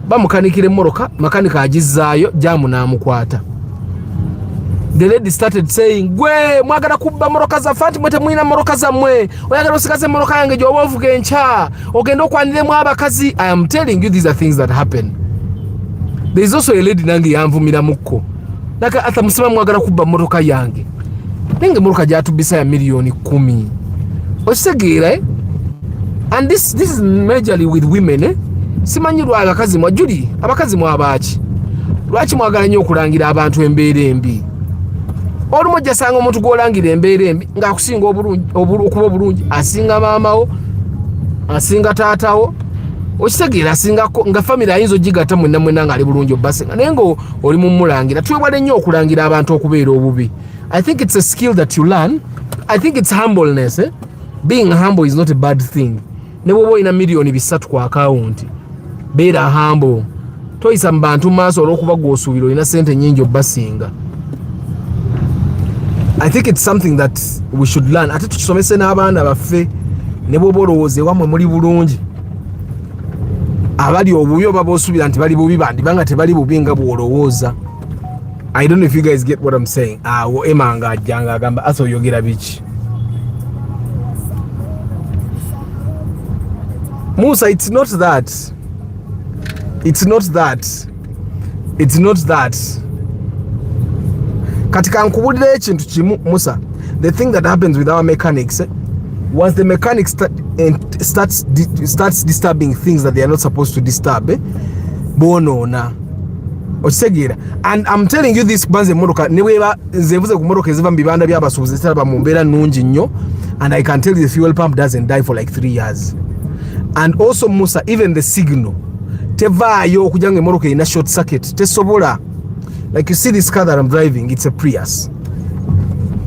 Bamukanikira emmoroka, makanika agizaayo, jamu n'amukwata. The lady started saying, gwe mwagala kubba moroka zaffe anti mwe temulina moroka zammwe, oyagala osigaze moroka yange gy'oba ovuga enkya, ogenda okwaniremu abakazi. I am telling you, these are things that happen. There is also a lady nange yanvumira mukko. Naka ata musema mwagala kubba moroka yange. Nenge moroka gyatubisa ya milioni 10. Okitegeera, eh? And this is majorly with women, eh? Simanyi lwa abakazi mwa Juli, abakazi mwa abaaki. Lwaki mwagala nnyo okulangira abantu embeera embi? Olumu ojja sanga omuntu gw'olangira embeera embi ng'akusinga okuba obulungi, asinga maamawo, asinga taatawo. Okitegeera asinga nga famire ayinza ogigatta mwenna ng'ali bulungi obbasinga. Naye nga oli mumulangira. Twewale nnyo okulangira abantu okubeera obubi. I think it's a skill that you learn. I think it's humbleness. Eh? Being humble is not a bad thing. Ne bw'oba olina miliyoni 3 ku akawunti, beera humble. Toyisa mu bantu maaso olw'okuba gw'osuubira olina ssente nnyingi obbasinga. I think it's something that we should learn. Ate tukisomese n'abaana baffe, ne bw'oba olowooza ewammwe muli bulungi, abali obubi oba b'osuubira nti bali bubi bandibanga tebali bubi nga bw'olowooza. I don't know if you guys get what I'm saying. Emma ng'ajja ng'agamba asa oyogera biki. Musa, it's not that. It's not that. It's not that. Katika nkubulira ekintu kimu Musa, the thing that happens with our mechanics, once the mechanic starts disturbing things that they are not supposed to disturb, bonoona. Okitegeera. And I'm telling you this, banze emmotoka ne bweba nzevuze ku mmotoka eziva mu bibanda by'abasuubuzi ziteraba mu mbeera nnungi nnyo, and I can tell you the fuel pump doesn't die for like 3 years. And also Musa, even the signal tevaayo okujja nga emmotoka erina short circuit tesobola. Like you see this car that I'm driving, it's a Prius.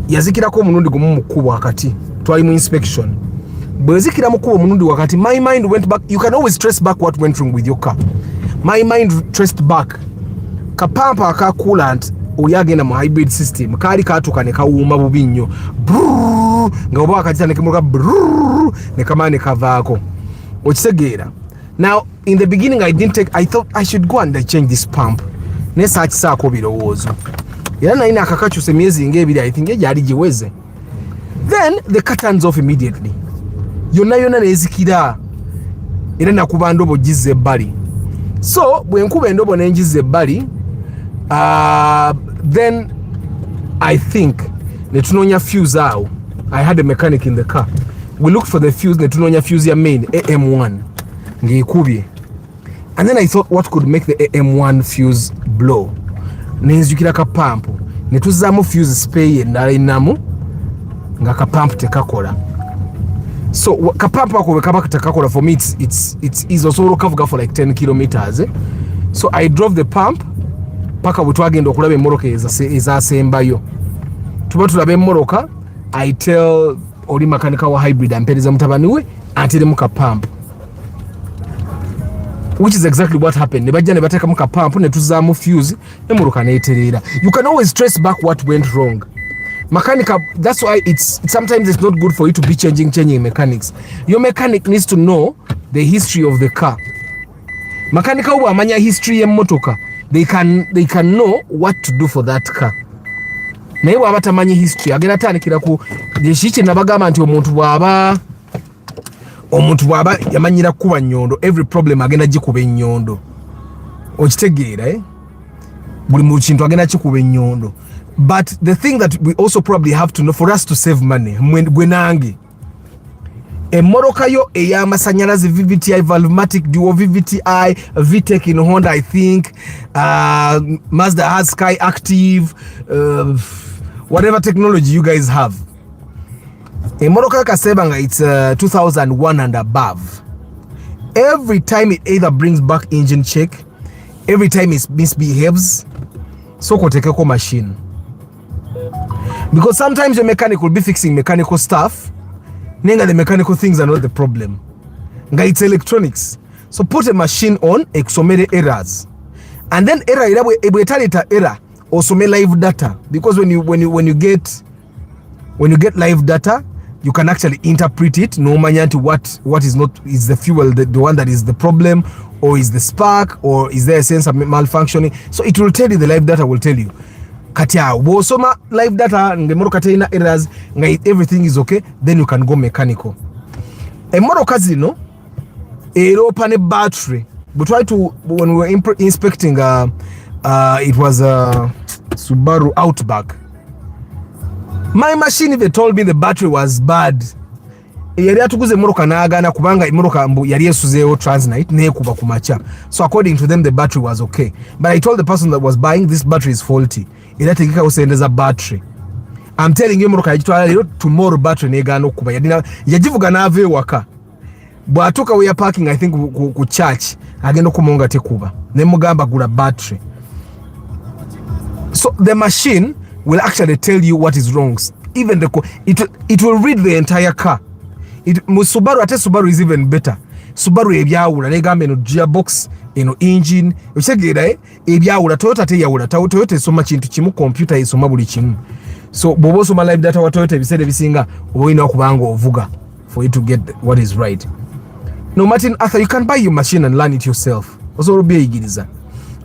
Yazikirako omunundi gumu mu kkubo wakati, twali mu inspection. Bwezikira mu kkubo omunundi wakati, my mind went back. You can always trace back what went wrong with your car. My mind traced back. Kapampa aka coolant oli agenda mu hybrid system kaali kaatuka ne kawuuma bubi nnyo, nga oba wakatita ne kemuka ne kamala ne kavaako. Okitegeera. Now in the beginning I thought I should go and change this pump. Ne saakisaako birowoozo. Era nalina akakakyusa emyezi ng'ebiri, I think egyali giweze. Then the car turns off immediately. Yonna neezikira. Era nakuba ndobo gizza ebbali. So bwe nkuba endobo n'engiza ebbali, then I think ne tunoonya fuse awo. I had a mechanic in the car. We looked for the fuse, ne tunoonya fuse ya main AM1 ng'ekubye. And then I thought, what could make the AM1 fuse blow? Nenzukira kapampu ne tuzaamu fuse spray endala inamu nga kapampu tekakola. So kapampu ako kaba tekakola, for me it's also okavuga for like 10 kilometers. So I drove the pump paka bwe twagenda okulaba emmoroka ezaasembayo. Tuba tulaba emmoroka, I tell oli makanika wa hybrid ampereza mutabani we ateremu kapampu. Which is exactly what happened. Nebajja ne bateka mu kapampu ne tuzaamu fuse emmoroka neeterera. You can always trace back what went wrong. Mechanical, that's why sometimes it's not good for you to be changing mechanics. Your mechanic needs to know the history of the car. Mechanical wa amanya history y'emmotoka, they can know what to do for that car. Naye bw'aba tamanyi history agenda atandikira ku kiki nabagamba nti omuntu bw'aba yamanyira kuba nnyondo, every problem agenda gikuba ennyondo. Okitegeera, eh? Buli mu kintu agenda kikuba ennyondo. But the thing that we also probably have to know for us to save money, gwe nange, emmoroka yo ey'amasanyalaze VVTi, Valvematic, Duo VVTi, VTEC in Honda, I think, Mazda has Sky Active, whatever technology you guys have. Emmoroka kasebanga, it's 2001 and above. Every time it either brings back engine check, every time it misbehaves, so kotekeko machine. Because sometimes your mechanic will be fixing mechanical stuff, nenga the mechanical things are not the problem. Nga it's electronics. So put a machine on, exomere errors. And then error italita error also may live data, because when you get live data, you can actually interpret it no manya to what is not is the fuel the one that is the problem, or is the spark, or is there a sensor malfunctioning. So it will tell you, the live data will tell you katia wosoma live data ngemoro kateina errors ngai everything is okay, then you can go mechanical. Emoro kazino eropa ne battery. We tried to, when we were inspecting it was a Subaru Outback. My machine even told me the battery was bad. Yari atuguze moroka naagana kubanga moroka yari esuzeo transnight ne kuba kumacha. So according to them the battery was okay. But I told the person that was buying, this battery is faulty. Ila tekika usendeza battery. I'm telling you moroka yajitwala lero, tomorrow battery negano kuba yajivuga nave waka. Bwatuka we are parking, I think ku church agenda kumonga tekuba ne mugamba gula battery. So the machine will actually tell you what is wrong. Even it will read the entire car. Subaru, ate Subaru is even better. Subaru ebyawula negamba eno gearbox, eno engine, okitegera ebyawula. Toyota teyawula. Toyota esoma kintu kimu, computer esoma buli kimu. So bobo osoma live data wa Toyota ebiseera ebisinga oboyina okubanga ovuga for you to get what is right. No, Martin Arthur, you can buy your machine and learn it yourself. Also,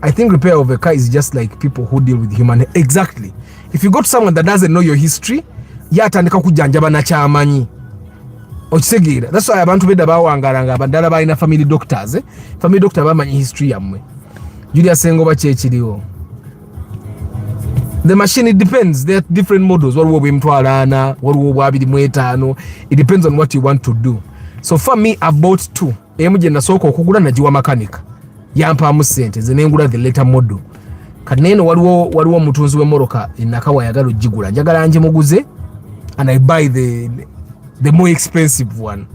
I think repair of a car is just like people who deal with human. Exactly. If you got someone that doesn't know your history, yatandika kujanjaba na chamanyi. Ochisegira. That's why abantu beda bawangaranga bandala balina family doctors. Family doctor bamanyi history yamwe. Julius Sengo bachechiriwo. The machine, it depends. There are different models. It depends on what you want to do. So for me, I've bought two. Emujenda soko okugula najiwa mechanic. Yampa musente zenengula the later model. Kaneno waliwo mutunzi we moroka inakawa yagalo jigula. Njagala anje muguze, and I buy the more expensive one.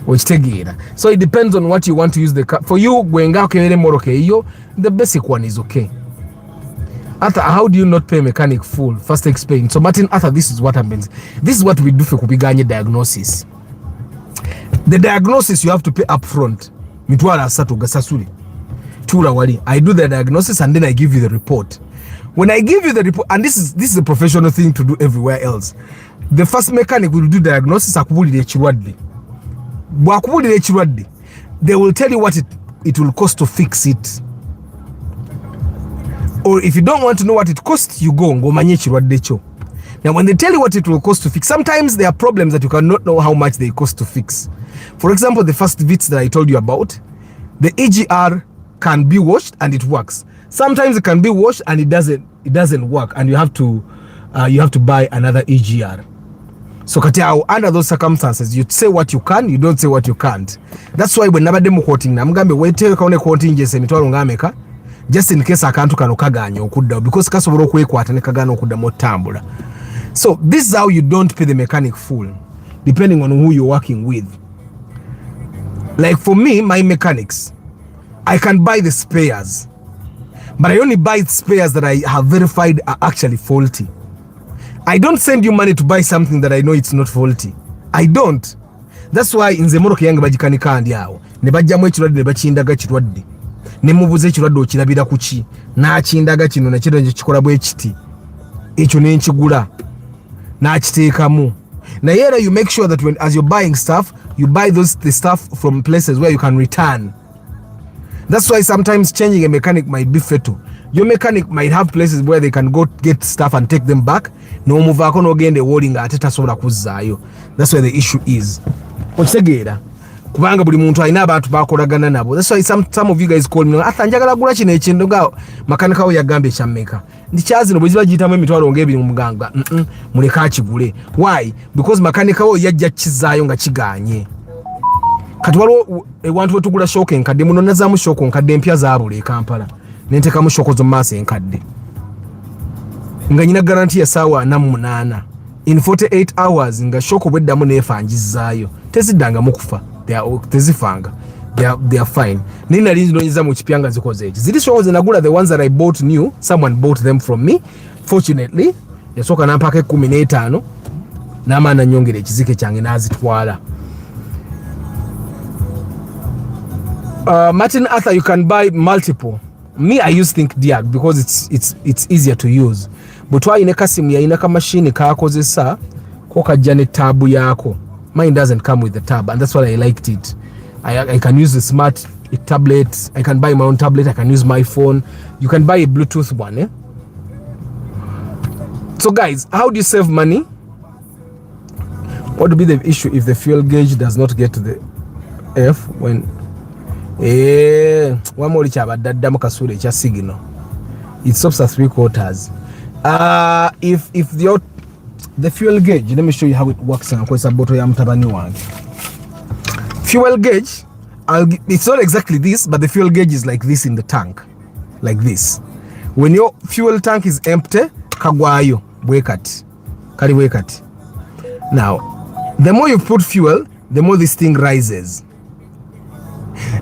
Which tegira. So it depends on what you want to use the car. For you, gwenga okele moroka iyo, the basic one is okay. Arthur, how do you not pay mechanic full? First explain. So Martin, Arthur, this is what happens. This is what we do for kupiganya diagnosis. The diagnosis you have to pay up front. Mitwala asatu gasasuli. Tula wali. I do the diagnosis and then I give you the report. When I give you the report, and this is a professional thing to do everywhere else. The first mechanic will do diagnosis akubulire chirwadde. Bwakubulire chirwadde. They will tell you what it will cost to fix it. Or if you don't want to know what it costs, you go ngomanye chirwadde cho. Now when they tell you what it will cost to fix, sometimes there are problems that you cannot know how much they cost to fix. For example, the first Vitz that I told you about, the EGR can be washed and it works. Sometimes it can be washed and it doesn't work, and you have to buy another EGR. So katia, under those circumstances, you say what you can, you don't say what you can't. That's why when never demo quoting na mgambe wete kaone quoting jese mitwalo ngameka, just in case akantu kano kaganya okudda, because kasobora okwekwata ne kagana okudda motambula. So this is how you don't pay the mechanic full, depending on who you're working with. Like for me, my mechanics, I can buy the spares, but I only buy spares that I have verified are actually faulty. I don't send you money to buy something that I know it's not faulty. I don't. That's why in the moroka yange bagikanika andi awo ne bajjamu ekirwadde ne bakindaga kirwadde ne mubuze ekirwadde okirabira kuki n'akindaga kino nakiro nje kikola bwe kiti ekyo n'enkigula n'akiteekamu. Now here you make sure that as you're buying stuff, you buy the stuff from places where you can return. That's why sometimes changing a mechanic might be fatal. Your mechanic might have places where they can go get stuff and take them back. No muvako no gende wolinga ateta sobola kuzaayo. That's where the issue is. Okitegeera kubanga buli muntu alina abantu bakolagana nabo. That's why some of you guys call me, "Ata njagala gula kino ekintu nga makanika we yagambe kyammeka." Ndichazi no bweziba giyitamu emitwalo ngebiri mu muganga. Muleka akigule. Why? Because makanika we yajja kizaayo nga kiganye. Kati waliwo ewantu wetugula shock enkadde muno nazaamu shock enkadde empya zaabula e Kampala. Nentekamu shock zo maaso enkadde. Nga nyina guarantee ya saawa 48. In 48 hours nga shock obweddamu neefanjizaayo. Tezidanga mukufa. Tezifanga. They are fine. Nina linzi ndonyiza mu kipya nga zikoze eki. Ziri shock ze nagula, the ones that I bought new, someone bought them from me. Fortunately, yasooka nampaka 15 n'amaana nyongera ekizike kyange n'azitwala. Martin Arthur, you can buy multiple. Me, I use Think Diag because it's easier to use. But why ineka simu ya inaka machine kakozesa ko kajja ne tab yako. Mine doesn't come with the tab, and that's why I liked it. I can use the smart tablet. I can buy my own tablet. I can use my phone. You can buy a Bluetooth one. Eh? So guys, how do you save money? What would be the issue if the fuel gauge does not get to the F when one more kasure cha signal? It stops at 3/4. If the fuel gauge, let me show you how it works. Fuel gauge, it's not exactly this, but the fuel gauge is like this in the tank, like this. When your fuel tank is empty, kagwayo bwekati kali bwekati. Now the more you put fuel, the more this thing rises.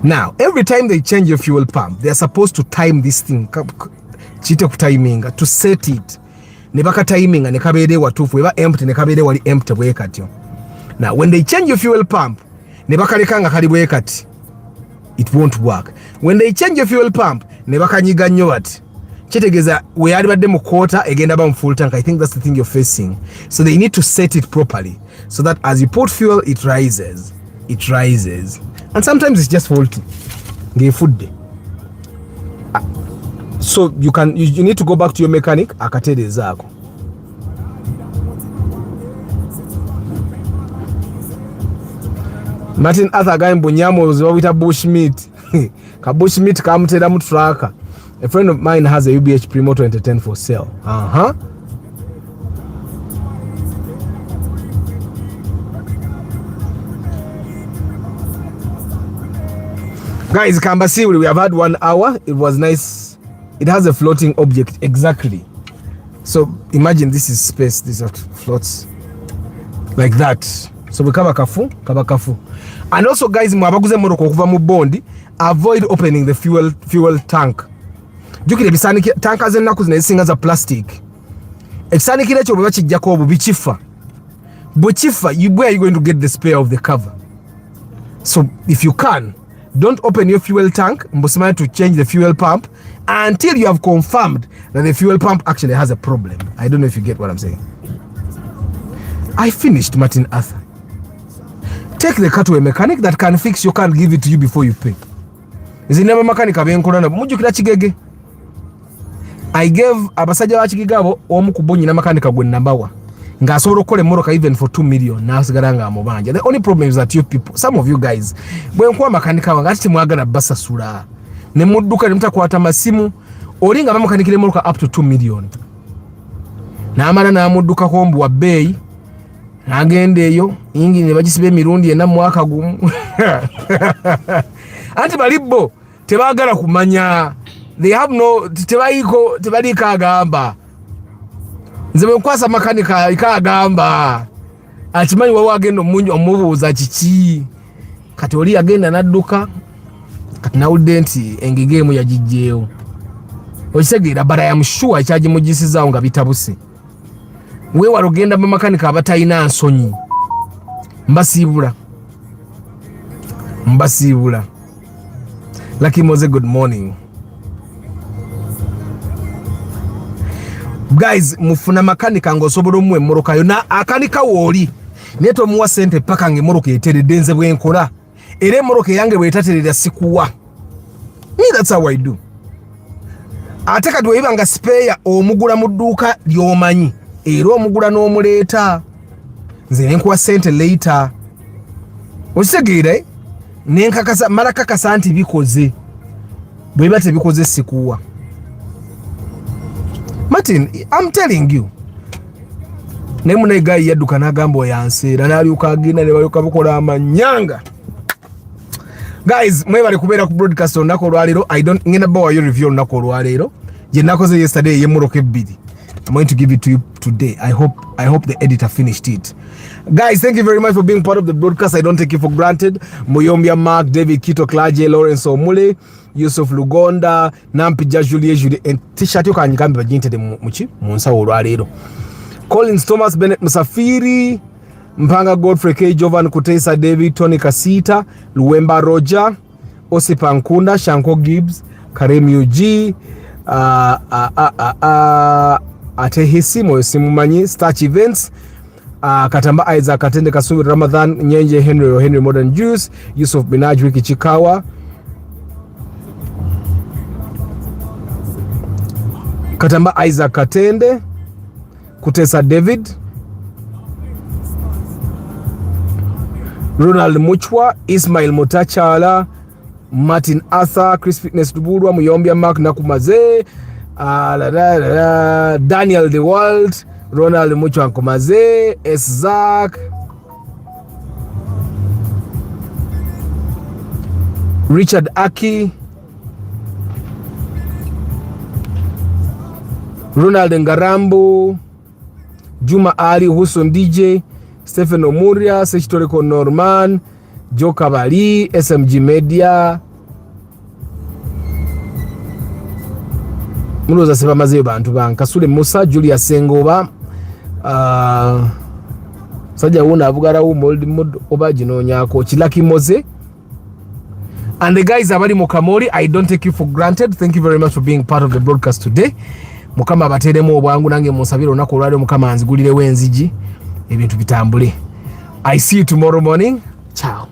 Now every time they change your fuel pump, they are supposed to time this thing timing to set it. Nebaka timing and nekabede watufu eba empty nekabede wali empty bwekati. Now when they change your fuel pump, nebaka lekanga kali bwekati, it won't work. When they change your fuel pump, nebaka nyiga nnyo ati kitegeza we ali badde mu quarter egenda ba mu full tank. I think that's the thing you're facing. So they need to set it properly so that as you put fuel, it rises, and sometimes it's just faulty. Ngefudde. So you need to go back to your mechanic akatereza ako. Martin Arthur Gaimbo nyamo zobita bushmeat. Ka bushmeat kamutera mu tracker. A friend of mine has a UBH Primo 2010 for sale. Guys, Kambasi, we have had 1 hour. It was nice. It has a floating object, exactly. So imagine this is space. This floats like that. So we kaba kafu. And also, guys, mwabaguze moroko kuva mu bondi, avoid opening the fuel tank. Jukire bisani tanka zennaku zinesinga za plastic. Ekisani kile kyo bwe kijjako obubichifa. Where are you going to get the spare of the cover? So if you can, don't open your fuel tank mbosima to change the fuel pump until you have confirmed that the fuel pump actually has a problem. I don't know if you get what I'm saying. I finished, Martin Arthur. Take the car to a mechanic that can fix your car and give it to you before you pay. Is never mechanic abenkola na mujukira kigege. I gave abasajja ba kigigabo omu kubonyi na mechanic gwe nambawa. Nga asobola okole moroka even for 2 million na asigala nga amubanja. The only problem is that you people, some of you guys, bwe nkuwa makanika wanga ati mwagala basasula. Ne mudduka ne mutakwata masimu olinga ba makanikire moroka up to 2 million. Na amala na mudduka ko mbu wa bay. Nagende eyo ingi ne bagisibe emirundi ena mwaka gumu. Anti balibbo tebagala kumanya. They have no tebalika agamba. Nze mkwasa makanika ikagamba. Atimanyi wawa agenda omunyo omubuuza kiki. Kati oli agenda nadduka. Kati nawudde nti engigemu yagijjeewo. Okisegeera but I am sure ekyaji mugisizawo nga bitabuse. Weewala ogenda mu makanika abatalina nsonyi. Mbasiibula. Lucky Moze, good morning. Guys, mufuna makanika ngosobola omwe moroka yona akanika woli. Neto muwa sente paka nge moroka eteredde nze bwenkola. Ere moroka yange bwetaterera sikuwa. Me, that's how I do. Ate kati webanga spare omugula mu dduuka lyomanyi. Era omugula n'omuleeta. Nze nkuwa sente later. Okisegeera nenkakasa mala kakasa nti bikoze. Bweba tebikoze sikuwa. Martin, I'm telling you. Nemune guy yadduka nagambo yanseera nalyuka agenda ne bayoka bukola amanyanga. Guys, mwebale kubeera ku broadcast onako olwaleero. I don't ngenda bawa yo review onako olwaleero. Je nakoze yesterday yemuroke 2. I'm going to give it to you today. I hope the editor finished it. Guys, thank you very much for being part of the broadcast. I don't take you for granted. Muyombia Mark, David Kito, Klaje, Lawrence Omule, Yusuf Lugonda, Nampija Julie, and T-shirt you can come to the Muchi, Monsa Urarero. Collins Thomas, Bennett Musafiri, Mpanga Godfrey K, Jovan Kutesa, David, Tony Kasita, Luwemba Roger, Osipa Nkunda, Shanko Gibbs, Karim UG, Atehisi Moyosimu Manyi, Starch Events, Katamba Isaac Katende Kasumi Ramadhan, Nyenje Henry Modern Juice, Yusuf Binaj, Wiki Chikawa, Katamba Isaac Katende, Kutesa David, Ronald Muchwa, Ismail Mutachala, Martin Arthur, Chris Fitness Duburwa, Muyombia Mark Nakumaze, Daniel The World, Ronald Muchwa Nkumaze, Zach, Richard Aki, Ronald Ngarambo, Juma Ali, Huson DJ, Stephen Omuria, Sechitoreko Norman, Joe Kabali, SMG Media. Munoza seba mazeyo bantu Kasule Musa, Julia Sengoba, Saja Una Abugara Mold Oba Jino Nyako, Chilaki Moze. And the guys abali Mokamori, I don't take you for granted. Thank you very much for being part of the broadcast today. Mukama bateremo obwangu nange musabiro nakolwale mukama anzigulire wenziji ebintu bitambule. I see you tomorrow morning. Ciao.